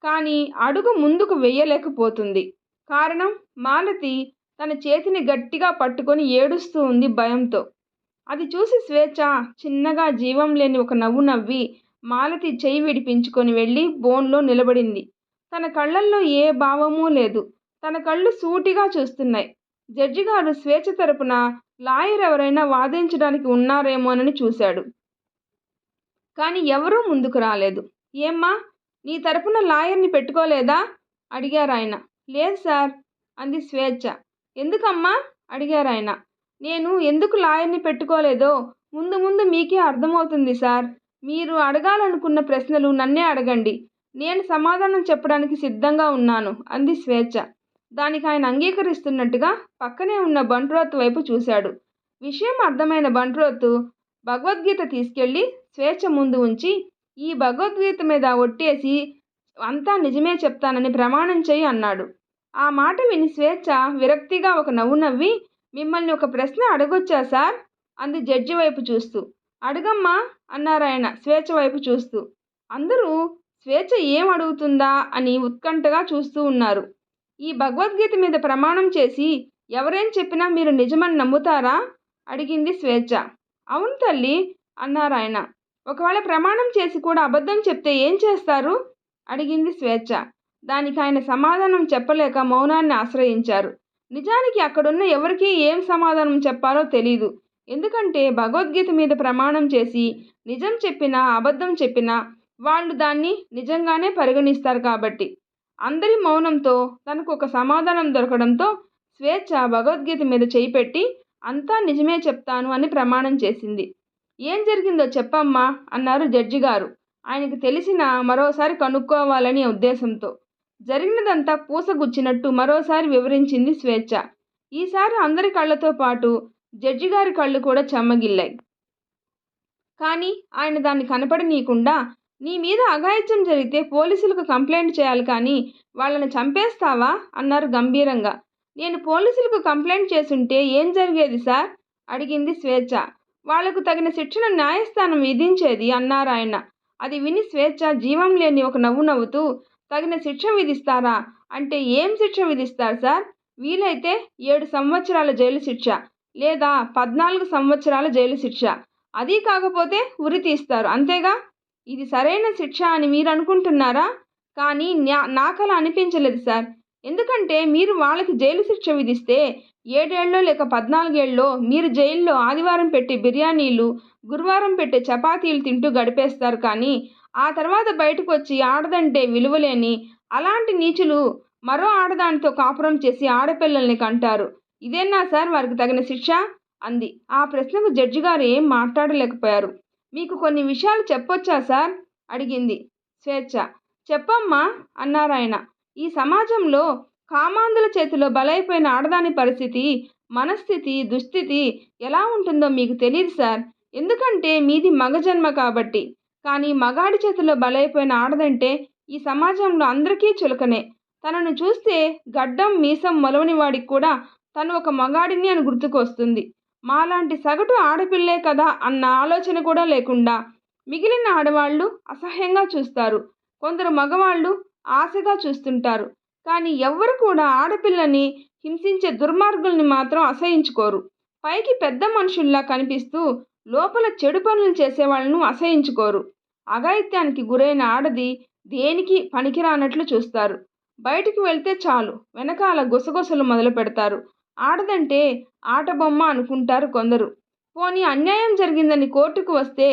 కానీ అడుగు ముందుకు వెయ్యలేకపోతుంది. కారణం, మాలతి తన చేతిని గట్టిగా పట్టుకొని ఏడుస్తూ ఉంది భయంతో. అది చూసి స్వేచ్ఛ చిన్నగా జీవం లేని ఒక నవ్వు నవ్వి మాలతి చెయ్యి విడిపించుకొని వెళ్ళి బోన్లో నిలబడింది. తన కళ్ళల్లో ఏ భావమూ లేదు. తన కళ్ళు సూటిగా చూస్తున్నాయి. జడ్జి గారు స్వేచ్ఛ తరపున లాయర్ ఎవరైనా వాదించడానికి ఉన్నారేమోనని చూశాడు. కానీ ఎవరూ ముందుకు రాలేదు. ఏమ్మా, నీ తరపున లాయర్ని పెట్టుకోలేదా అడిగారాయన. లేదు సార్ అంది స్వేచ్ఛ. ఎందుకమ్మా అడిగారాయన. నేను ఎందుకు లాయర్ని పెట్టుకోలేదో ముందు ముందు మీకే అర్థమవుతుంది సార్. మీరు అడగాలనుకున్న ప్రశ్నలు నన్నే అడగండి. నేను సమాధానం చెప్పడానికి సిద్ధంగా ఉన్నాను అంది స్వేచ్ఛ. దానికి ఆయన అంగీకరిస్తున్నట్టుగా పక్కనే ఉన్న బంట్రోత్ వైపు చూశాడు. విషయం అర్థమైన బంట్రోత్ భగవద్గీత తీసుకెళ్ళి స్వేచ్ఛ ముందు ఉంచి, ఈ భగవద్గీత మీద ఒట్టేసి అంతా నిజమే చెప్తానని ప్రమాణం చేయి అన్నాడు. ఆ మాట విని స్వేచ్ఛ విరక్తిగా ఒక నవ్వు నవ్వి, మిమ్మల్ని ఒక ప్రశ్న అడగొచ్చా సార్ అంది జడ్జి వైపు చూస్తూ. అడగమ్మా అన్నారాయన స్వేచ్ఛ వైపు చూస్తూ. అందరూ స్వేచ్ఛ ఏం అడుగుతుందా అని ఉత్కంఠగా చూస్తూ ఉన్నారు. ఈ భగవద్గీత మీద ప్రమాణం చేసి ఎవరేం చెప్పినా మీరు నిజమని నమ్ముతారా అడిగింది స్వేచ్ఛ. అవును తల్లి అన్నారాయన. ఒకవేళ ప్రమాణం చేసి కూడా అబద్ధం చెప్తే ఏం చేస్తారు అడిగింది స్వేచ్ఛ. దానికి ఆయన సమాధానం చెప్పలేక మౌనాన్ని ఆశ్రయించారు. నిజానికి అక్కడున్న ఎవరికీ ఏం సమాధానం చెప్పాలో తెలీదు. ఎందుకంటే భగవద్గీత మీద ప్రమాణం చేసి నిజం చెప్పినా అబద్ధం చెప్పినా వాళ్ళు దాన్ని నిజంగానే పరిగణిస్తారు కాబట్టి. అందరి మౌనంతో తనకు ఒక సమాధానం దొరకడంతో స్వేచ్ఛ భగవద్గీత మీద చేయి పెట్టి అంతా నిజమే చెప్తాను అని ప్రమాణం చేసింది. ఏం జరిగిందో చెప్పమ్మా అన్నారు జడ్జి గారు, ఆయనకు తెలిసిన మరోసారి కనుక్కోవాలని ఉద్దేశంతో. జరిగినదంతా పూసగుచ్చినట్టు మరోసారి వివరించింది స్వేచ్ఛ. ఈసారి అందరి కళ్ళతో పాటు జడ్జి గారి కళ్ళు కూడా చెమ్మగిల్లాయి. కానీ ఆయన దాన్ని కనపడనీయకుండా, నీ మీద అఘాయిత్యం జరిగితే పోలీసులకు కంప్లైంట్ చేయాలి కానీ వాళ్ళని చంపేస్తావా అన్నారు గంభీరంగా. నేను పోలీసులకు కంప్లైంట్ చేసుంటే ఏం జరిగేది సార్ అడిగింది స్వేచ్ఛ. వాళ్లకు తగిన శిక్షను న్యాయస్థానం విధించేది అన్నారాయన. అది విని స్వేచ్ఛ జీవం లేని ఒక నవ్వు నవ్వుతూ, తగిన శిక్ష విధిస్తారా అంటే ఏం శిక్ష విధిస్తారు సార్? వీలైతే 7 సంవత్సరాల జైలు శిక్ష లేదా 14 సంవత్సరాల జైలు శిక్ష, అదీ కాకపోతే ఉరి తీస్తారు, అంతేగా. ఇది సరైన శిక్ష అని మీరు అనుకుంటున్నారా? కానీ నాకలా అనిపించలేదు సార్. ఎందుకంటే మీరు వాళ్ళకి జైలు శిక్ష విధిస్తే 7 ఏళ్ళో లేక 14 ఏళ్ళలో మీరు జైల్లో ఆదివారం పెట్టే బిర్యానీలు, గురువారం పెట్టే చపాతీలు తింటూ గడిపేస్తారు. కానీ ఆ తర్వాత బయటకు వచ్చి ఆడదంటే విలువలేని అలాంటి నీచులు మరో ఆడదానితో కాపురం చేసి ఆడపిల్లల్ని కంటారు. ఇదేనా సార్ వారికి తగిన శిక్ష అంది. ఆ ప్రశ్నకు జడ్జి గారు ఏం మాట్లాడలేకపోయారు. మీకు కొన్ని విషయాలు చెప్పొచ్చా సార్ అడిగింది స్వేచ్ఛ. చెప్పమ్మా అన్నారాయన. ఈ సమాజంలో కామాంధుల చేతిలో బలైపోయిన ఆడదాని పరిస్థితి, మనస్థితి, దుస్థితి ఎలా ఉంటుందో మీకు తెలీదు సార్. ఎందుకంటే మీది మగ జన్మ కాబట్టి. కానీ మగాడి చేతిలో బలైపోయిన ఆడదంటే ఈ సమాజంలో అందరికీ చులకనే. తనను చూస్తే గడ్డం, మీసం మొలవని వాడికి కూడా తను ఒక మగాడిని అని గుర్తుకొస్తుంది. మాలాంటి సగటు ఆడపిల్లే కదా అన్న ఆలోచన కూడా లేకుండా మిగిలిన ఆడవాళ్ళు అసహ్యంగా చూస్తారు. కొందరు మగవాళ్ళు ఆశగా చూస్తుంటారు. కానీ ఎవ్వరు కూడా ఆడపిల్లని హింసించే దుర్మార్గుల్ని మాత్రం అసహించుకోరు. పైకి పెద్ద మనుషుల్లా కనిపిస్తూ లోపల చెడు పనులు చేసేవాళ్ళను అసహించుకోరు. అఘాయిత్యానికి గురైన ఆడది దేనికి పనికిరానట్లు చూస్తారు. బయటికి వెళ్తే చాలు వెనకాల గుసగుసలు మొదలు పెడతారు. ఆడదంటే ఆటబొమ్మ అనుకుంటారు కొందరు. పోనీ అన్యాయం జరిగిందని కోర్టుకు వస్తే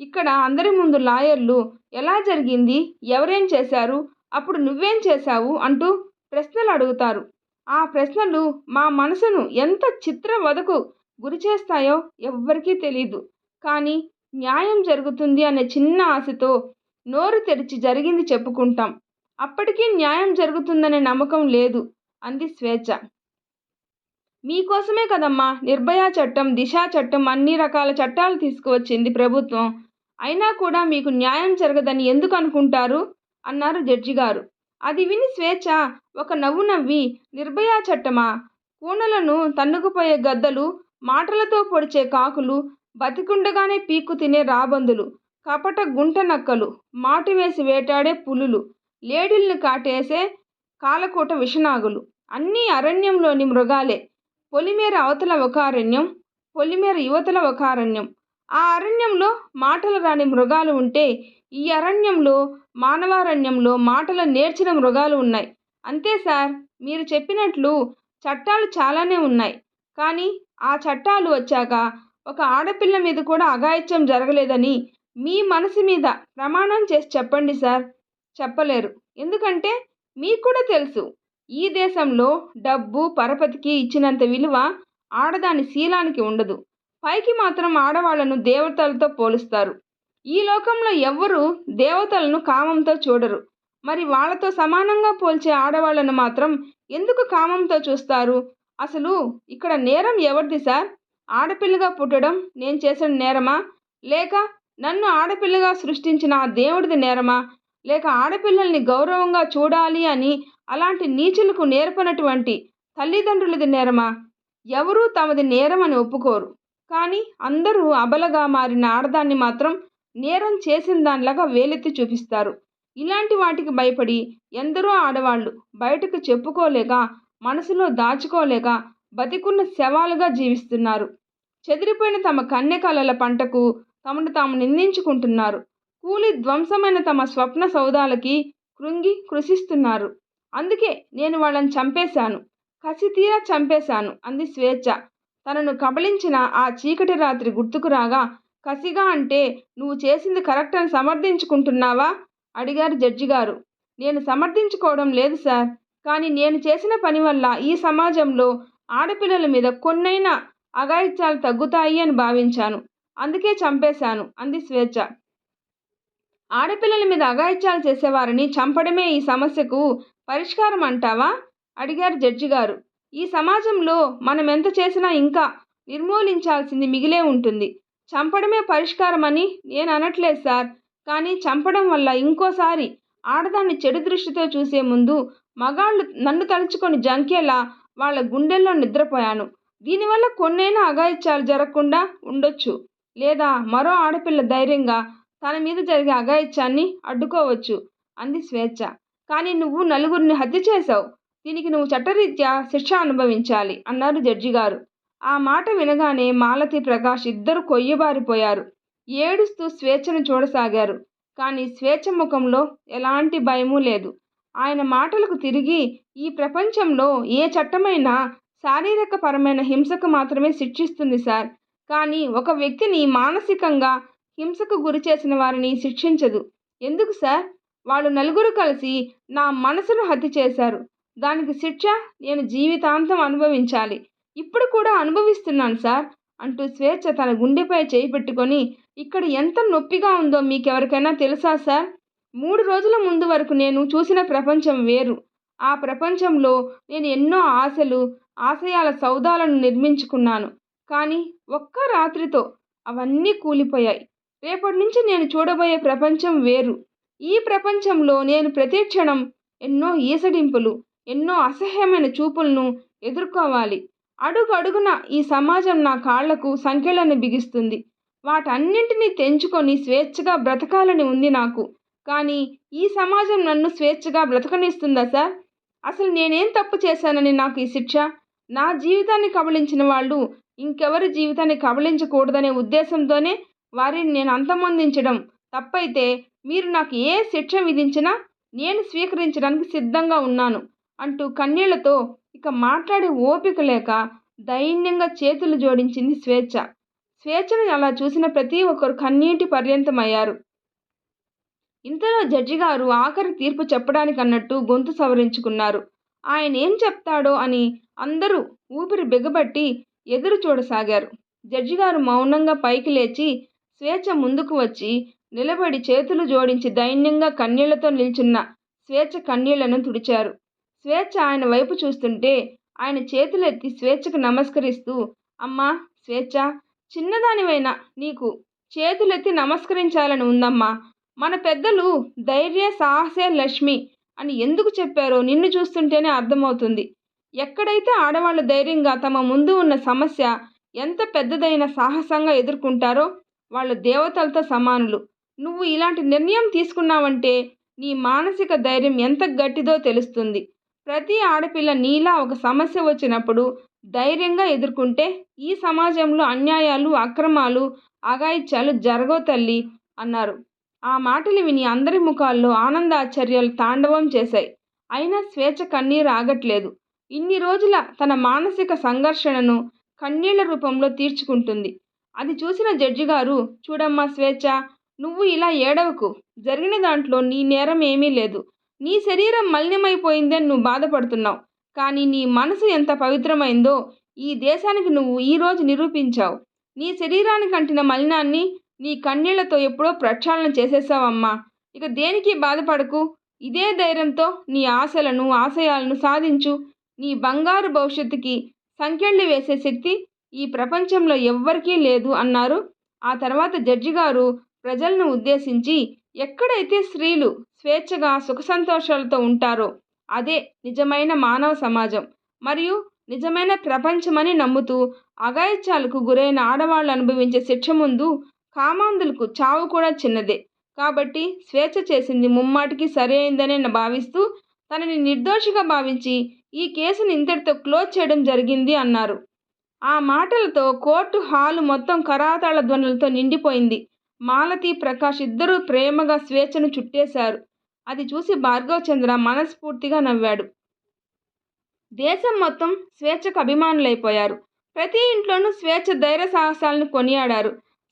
ఇక్కడ అందరి ముందు లాయర్లు ఎలా జరిగింది, ఎవరేం చేశారు, అప్పుడు నువ్వేం చేశావు అంటూ ప్రశ్నలు అడుగుతారు. ఆ ప్రశ్నలు మా మనసును ఎంత చిత్రవదకు గురిచేస్తాయో ఎవ్వరికీ తెలీదు. కానీ న్యాయం జరుగుతుంది అనే చిన్న ఆశతో నోరు తెరిచి జరిగింది చెప్పుకుంటాం. అప్పటికీ న్యాయం జరుగుతుందనే నమ్మకం లేదు అంది స్వేచ్ఛ. మీకోసమే కదమ్మా నిర్భయ చట్టం, దిశ చట్టం, అన్ని రకాల చట్టాలు తీసుకువచ్చింది ప్రభుత్వం. అయినా కూడా మీకు న్యాయం జరగదని ఎందుకు అనుకుంటారు అన్నారు జడ్జి గారు. అది విని స్వేచ్ఛ ఒక నవ్వు నవ్వి, నిర్భయ చట్టమా? కూనలను తన్నుకుపోయే గద్దలు, మాటలతో పొడిచే కాకులు, బతికుండగానే పీక్కు తినే రాబందులు, కపట గుంట నక్కలు, మాటు వేసి వేటాడే పులులు, లేడీల్ని కాటేసే కాలకూట విషనాగులు అన్నీ అరణ్యంలోని మృగాలే. పొలిమేర అవతల ఒక అరణ్యం, పొలిమేర యువతల ఒక అరణ్యం. ఆ అరణ్యంలో మాటలు రాని మృగాలు ఉంటే ఈ అరణ్యంలో, మానవారణ్యంలో మాటలు నేర్చిన మృగాలు ఉన్నాయి. అంతే సార్. మీరు చెప్పినట్లు చట్టాలు చాలానే ఉన్నాయి. కానీ ఆ చట్టాలు వచ్చాక ఒక ఆడపిల్ల మీద కూడా అఘాయిత్యం జరగలేదని మీ మనసు మీద ప్రమాణం చేసి చెప్పండి సార్. చెప్పలేరు. ఎందుకంటే మీకు కూడా తెలుసు, ఈ దేశంలో డబ్బు పరపతికి ఇచ్చినంత విలువ ఆడదాని శీలానికి ఉండదు. పైకి మాత్రం ఆడవాళ్లను దేవతలతో పోలుస్తారు. ఈ లోకంలో ఎవ్వరూ దేవతలను కామంతో చూడరు. మరి వాళ్ళతో సమానంగా పోల్చే ఆడవాళ్లను మాత్రం ఎందుకు కామంతో చూస్తారు? అసలు ఇక్కడ నేరం ఎవరిది సార్? ఆడపిల్లగా పుట్టడం నేను చేసిన నేరమా? లేక నన్ను ఆడపిల్లగా సృష్టించిన ఆ దేవుడిది నేరమా? లేక ఆడపిల్లల్ని గౌరవంగా చూడాలి అని అలాంటి నీచులకు నేర్పనటువంటి తల్లిదండ్రులది నేరమా? ఎవరూ తమది నేరం అని ఒప్పుకోరు. కానీ అందరూ అబలగా మారిన ఆడదాన్ని మాత్రం నేరం చేసిన దానిలాగా వేలెత్తి చూపిస్తారు. ఇలాంటి వాటికి భయపడి ఎందరో ఆడవాళ్ళు బయటకు చెప్పుకోలేక, మనసులో దాచుకోలేక బతికున్న శవాలుగా జీవిస్తున్నారు. చెదిరిపోయిన తమ కన్నె కలల పంటకు తమను తాము నిందించుకుంటున్నారు. కూలి ధ్వంసమైన తమ స్వప్న సౌధాలకి కృంగి కృషిస్తున్నారు. అందుకే నేను వాళ్ళని చంపేశాను, కసితీరా చంపేశాను అంది స్వేచ్ఛ. తనను కబళించిన ఆ చీకటి రాత్రి గుర్తుకు రాగా, కసిగా అంటే నువ్వు చేసింది కరెక్ట్ అని సమర్థించుకుంటున్నావా అడిగారు జడ్జి గారు. నేను సమర్థించుకోవడం లేదు సార్. కానీ నేను చేసిన పని వల్ల ఈ సమాజంలో ఆడపిల్లల మీద కొన్నైనా అఘాయిత్యాలు తగ్గుతాయి అని భావించాను. అందుకే చంపేశాను అంది స్వేచ్ఛ. ఆడపిల్లల మీద అఘాయిత్యాలు చేసేవారిని చంపడమే ఈ సమస్యకు పరిష్కారం అంటావా అడిగారు జడ్జి గారు. ఈ సమాజంలో మనం ఎంత చేసినా ఇంకా నిర్మూలించాల్సింది మిగిలే ఉంటుంది. చంపడమే పరిష్కారం అని నేను అనట్లేదు సార్. కానీ చంపడం వల్ల ఇంకోసారి ఆడదాన్ని చెడు దృష్టితో చూసే ముందు మగాళ్ళు నన్ను తలుచుకొని జంకేలా వాళ్ళ గుండెల్లో నిద్రపోయాను. దీనివల్ల కొన్నైనా అఘాయిత్యాలు జరగకుండా ఉండొచ్చు. లేదా మరో ఆడపిల్ల ధైర్యంగా తన మీద జరిగే అఘాయిత్యాన్ని అడ్డుకోవచ్చు అంది స్వేచ్ఛ. కానీ నువ్వు నలుగురిని హత్య చేశావు. దీనికి నువ్వు చట్టరీత్యా శిక్ష అనుభవించాలి అన్నారు జడ్జి గారు. ఆ మాట వినగానే మాలతి, ప్రకాష్ ఇద్దరు కొయ్యబారిపోయారు. ఏడుస్తూ స్వేచ్ఛను చూడసాగారు. కానీ స్వేచ్ఛ ముఖంలో ఎలాంటి భయమూ లేదు. ఆయన మాటలకు తిరిగి, ఈ ప్రపంచంలో ఏ చట్టమైనా శారీరక పరమైన హింసకు మాత్రమే శిక్షిస్తుంది సార్. కానీ ఒక వ్యక్తిని మానసికంగా హింసకు గురి చేసిన వారిని శిక్షించదు. ఎందుకు సార్? వాళ్ళు నలుగురు కలిసి నా మనసును హత్య చేశారు. దానికి శిక్ష నేను జీవితాంతం అనుభవించాలి. ఇప్పుడు కూడా అనుభవిస్తున్నాను సార్ అంటూ స్వేచ్ఛ తన గుండెపై చేయి పెట్టుకొని, ఇక్కడ ఎంత నొప్పిగా ఉందో మీకెవరికైనా తెలుసా సార్? 3 రోజుల ముందు వరకు నేను చూసిన ప్రపంచం వేరు. ఆ ప్రపంచంలో నేను ఎన్నో ఆశలు, ఆశయాల సౌధాలను నిర్మించుకున్నాను. కానీ ఒక్క రాత్రితో అవన్నీ కూలిపోయాయి. రేపటి నుంచి నేను చూడబోయే ప్రపంచం వేరు. ఈ ప్రపంచంలో నేను ప్రతి క్షణం ఎన్నో ఈసడింపులు, ఎన్నో అసహ్యమైన చూపులను ఎదుర్కోవాలి. అడుగు అడుగున ఈ సమాజం నా కాళ్లకు సంకెళ్లను బిగిస్తుంది. వాటన్నింటినీ తెంచుకొని స్వేచ్ఛగా బ్రతకాలని ఉంది నాకు. కానీ ఈ సమాజం నన్ను స్వేచ్ఛగా బ్రతకనిస్తుందా సార్? అసలు నేనేం తప్పు చేశానని నాకు ఈ శిక్ష? నా జీవితాన్ని కబళించిన వాళ్ళు ఇంకెవరి జీవితాన్ని కబళించకూడదనే ఉద్దేశంతోనే వారిని నేను అంతమొందించడం తప్పైతే మీరు నాకు ఏ శిక్ష విధించినా నేను స్వీకరించడానికి సిద్ధంగా ఉన్నాను అంటూ కన్నీళ్లతో ఇక మాట్లాడే ఓపిక లేక దైన్యంగా చేతులు జోడించింది స్వేచ్ఛ. స్వేచ్ఛను అలా చూసిన ప్రతి ఒక్కరు కన్నీటి పర్యంతమయ్యారు. ఇంతలో జడ్జి గారు ఆఖరి తీర్పు చెప్పడానికన్నట్టు గొంతు సవరించుకున్నారు. ఆయన ఏం చెప్తాడో అని అందరూ ఊపిరి బిగబట్టి ఎదురు చూడసాగారు. జడ్జి గారు మౌనంగా పైకి లేచి స్వేచ్ఛ ముందుకు వచ్చి నిలబడి చేతులు జోడించి దైన్యంగా కన్నీళ్లతో నిల్చున్న స్వేచ్ఛ కన్నీళ్లను తుడిచారు. స్వేచ్ఛ ఆయన వైపు చూస్తుంటే ఆయన చేతులెత్తి స్వేచ్ఛకు నమస్కరిస్తూ, అమ్మా స్వేచ్ఛ, చిన్నదానివైనా నీకు చేతులెత్తి నమస్కరించాలని ఉందమ్మా. మన పెద్దలు ధైర్య సాహసే లక్ష్మి అని ఎందుకు చెప్పారో నిన్ను చూస్తుంటేనే అర్థమవుతుంది. ఎక్కడైతే ఆడవాళ్ళు ధైర్యంగా తమ ముందు ఉన్న సమస్య ఎంత పెద్దదైనా సాహసంగా ఎదుర్కొంటారో వాళ్ళు దేవతలతో సమానులు. నువ్వు ఇలాంటి నిర్ణయం తీసుకున్నావంటే నీ మానసిక ధైర్యం ఎంత గట్టిదో తెలుస్తుంది. ప్రతి ఆడపిల్ల నీలా ఒక సమస్య వచ్చినప్పుడు ధైర్యంగా ఎదుర్కొంటే ఈ సమాజంలో అన్యాయాలు, అక్రమాలు, అఘాయిత్యాలు జరగవు తల్లి అన్నారు. ఆ మాటలు విని అందరి ముఖాల్లో ఆనందాశ్చర్యాలు తాండవం చేశాయి. అయినా స్వేచ్ఛ కన్నీరు ఆగట్లేదు. ఇన్ని రోజుల తన మానసిక సంఘర్షణను కన్నీళ్ల రూపంలో తీర్చుకుంటుంది. అది చూసిన జడ్జి గారు, చూడమ్మా స్వేచ్ఛ, నువ్వు ఇలా ఏడవకు. జరిగిన దాంట్లో నీ నేరం ఏమీ లేదు. నీ శరీరం మలినమైపోయిందని నువ్వు బాధపడుతున్నావు. కానీ నీ మనసు ఎంత పవిత్రమైందో ఈ దేశానికి నువ్వు ఈరోజు నిరూపించావు. నీ శరీరానికి అంటిన మలినాన్ని నీ కన్నీళ్లతో ఎప్పుడో ప్రక్షాళన చేసేసావమ్మా. ఇక దేనికి బాధపడకు. ఇదే ధైర్యంతో నీ ఆశలను, ఆశయాలను సాధించు. నీ బంగారు భవిష్యత్తుకి సంకెళ్ళు వేసే శక్తి ఈ ప్రపంచంలో ఎవ్వరికీ లేదు అన్నారు. ఆ తర్వాత జడ్జి గారు ప్రజలను ఉద్దేశించి, ఎక్కడైతే స్త్రీలు స్వేచ్ఛగా సుఖ సంతోషాలతో ఉంటారో అదే నిజమైన మానవ సమాజం మరియు నిజమైన ప్రపంచమని నమ్ముతూ, అఘాయిత్యాలకు గురైన ఆడవాళ్ళు అనుభవించే శిక్ష ముందు కామాంధులకు చావు కూడా చిన్నదే. కాబట్టి స్వేచ్ఛ చేసింది ముమ్మాటికి సరి అయిందనే భావిస్తూ తనని నిర్దోషిగా భావించి ఈ కేసును ఇంతటితో క్లోజ్ చేయడం జరిగింది అన్నారు. ఆ మాటలతో కోర్టు హాలు మొత్తం కరాతాళ ధ్వనులతో నిండిపోయింది. మాలతి, ప్రకాష్ ఇద్దరూ ప్రేమగా స్వేచ్ఛను చుట్టేశారు. అది చూసి భార్గవ్ చంద్ర మనస్ఫూర్తిగా నవ్వాడు. దేశం మొత్తం స్వేచ్ఛకు అభిమానులైపోయారు. ప్రతి ఇంట్లోనూ స్వేచ్ఛ ధైర్య సాహసాలను కొనియాడారు.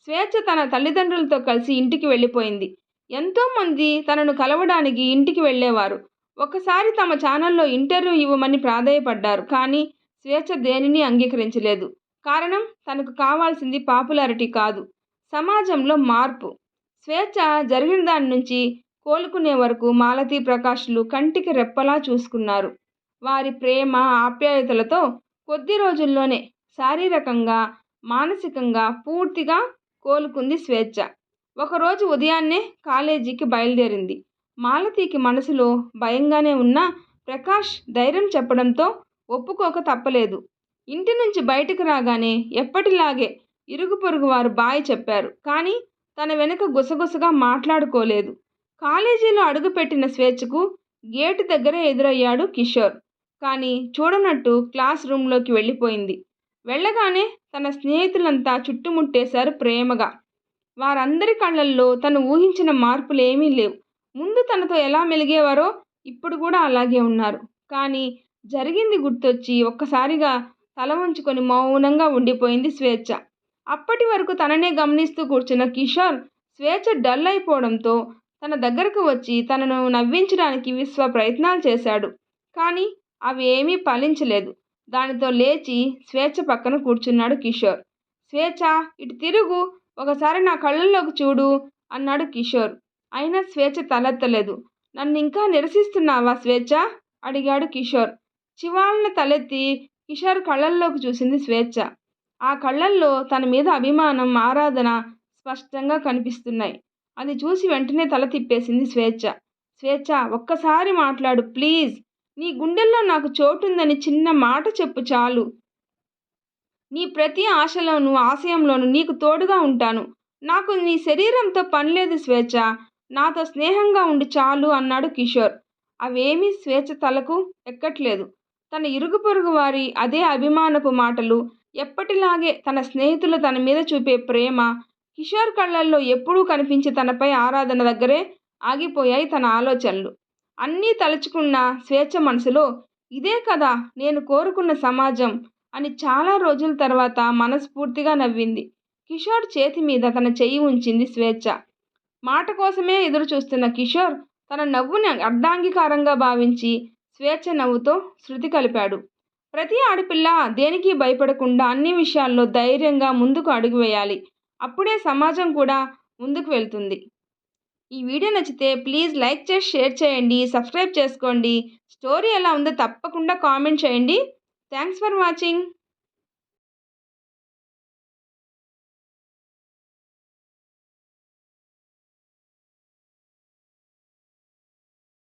స్వేచ్ఛ తన తల్లిదండ్రులతో కలిసి ఇంటికి వెళ్ళిపోయింది. ఎంతోమంది తనను కలవడానికి ఇంటికి వెళ్ళేవారు. ఒకసారి తమ ఛానల్లో ఇంటర్వ్యూ ఇవ్వమని ప్రాధేయపడ్డారు. కానీ స్వేచ్ఛ దేనిని అంగీకరించలేదు. కారణం, తనకు కావాల్సింది పాపులారిటీ కాదు, సమాజంలో మార్పు. స్వేచ్ఛ జరిగిన దాని నుంచి కోలుకునే వరకు మాలతి, ప్రకాష్లు కంటికి రెప్పలా చూసుకున్నారు. వారి ప్రేమ ఆప్యాయతలతో కొద్ది రోజుల్లోనే శారీరకంగా, మానసికంగా పూర్తిగా కోలుకుంది స్వేచ్ఛ. ఒకరోజు ఉదయాన్నే కాలేజీకి బయలుదేరింది. మాలతికి మనసులో భయంగానే ఉన్నా ప్రకాష్ ధైర్యం చెప్పడంతో ఒప్పుకోక తప్పలేదు. ఇంటి నుంచి బయటకు రాగానే ఎప్పటిలాగే ఇరుగు పొరుగు వారు బాయ్ చెప్పారు. కానీ తన వెనుక గుసగుసగా మాట్లాడుకోలేదు. కాలేజీలో అడుగుపెట్టిన స్వేచ్ఛకు గేటు దగ్గరే ఎదురయ్యాడు కిషోర్. కానీ చూడనట్టు క్లాస్ రూమ్లోకి వెళ్ళిపోయింది. వెళ్ళగానే తన స్నేహితులంతా చుట్టుముట్టేశారు ప్రేమగా. వారందరి కళ్ళల్లో తను ఊహించిన మార్పులు ఏమీ లేవు. ముందు తనతో ఎలా మెలిగేవారో ఇప్పుడు కూడా అలాగే ఉన్నారు. కానీ జరిగింది గుర్తొచ్చి ఒక్కసారిగా తల ఉంచుకొని మౌనంగా ఉండిపోయింది స్వేచ్ఛ. అప్పటి వరకు తననే గమనిస్తూ కూర్చున్న కిషోర్ స్వేచ్ఛ డల్ అయిపోవడంతో తన దగ్గరకు వచ్చి తనను నవ్వించడానికి విశ్వ ప్రయత్నాలు చేశాడు. కానీ అవి ఏమీ ఫలించలేదు. దానితో లేచి స్వేచ్ఛ పక్కన కూర్చున్నాడు కిషోర్. స్వేచ్ఛ, ఇటు తిరుగు, ఒకసారి నా కళ్ళల్లోకి చూడు అన్నాడు కిషోర్. అయినా స్వేచ్ఛ తలెత్తలేదు. నన్ను ఇంకా నిరసిస్తున్నావా స్వేచ్ఛ అడిగాడు కిషోర్. చివాలున తలెత్తి కిషోర్ కళ్ళల్లోకి చూసింది స్వేచ్ఛ. ఆ కళ్ళల్లో తన మీద అభిమానం, ఆరాధన స్పష్టంగా కనిపిస్తున్నాయి. అది చూసి వెంటనే తల తిప్పేసింది స్వేచ్ఛ. స్వేచ్ఛ, ఒక్కసారి మాట్లాడు ప్లీజ్. నీ గుండెల్లో నాకు చోటుందని చిన్న మాట చెప్పు చాలు. నీ ప్రతి ఆశలోనూ, ఆశయంలోనూ నీకు తోడుగా ఉంటాను. నాకు నీ శరీరంతో పనిలేదు స్వేచ్ఛ. నాతో స్నేహంగా ఉండు చాలు అన్నాడు కిషోర్. అవేమీ స్వేచ్ఛ తలకు ఎక్కట్లేదు. తన ఇరుగు పొరుగు వారి అదే అభిమానపు మాటలు, ఎప్పటిలాగే తన స్నేహితులు తన మీద చూపే ప్రేమ, కిషోర్ కళ్ళల్లో ఎప్పుడూ కనిపించే తనపై ఆరాధన దగ్గరే ఆగిపోయాయి తన ఆలోచనలు. అన్నీ తలుచుకున్న స్వేచ్ఛ మనసులో ఇదే కదా నేను కోరుకున్న సమాజం అని చాలా రోజుల తర్వాత మనస్ఫూర్తిగా నవ్వింది. కిషోర్ చేతి మీద తన చెయ్యి ఉంచింది స్వేచ్ఛ. మాట కోసమే ఎదురు చూస్తున్న కిషోర్ తన నవ్వుని అర్ధాంగీకారంగా భావించి స్వేచ్ఛ నవ్వుతో శృతి కలిపాడు. ప్రతి ఆడపిల్ల దేనికి భయపడకుండా అన్ని విషయాల్లో ధైర్యంగా ముందుకు అడుగు వేయాలి. అప్పుడే సమాజం కూడా ముందుకు వెళ్తుంది. ఈ వీడియో నచ్చితే ప్లీజ్ లైక్ చేసి షేర్ చేయండి, సబ్స్క్రైబ్ చేసుకోండి. స్టోరీ ఎలా ఉందో తప్పకుండా కామెంట్ చేయండి. Thanks for watching.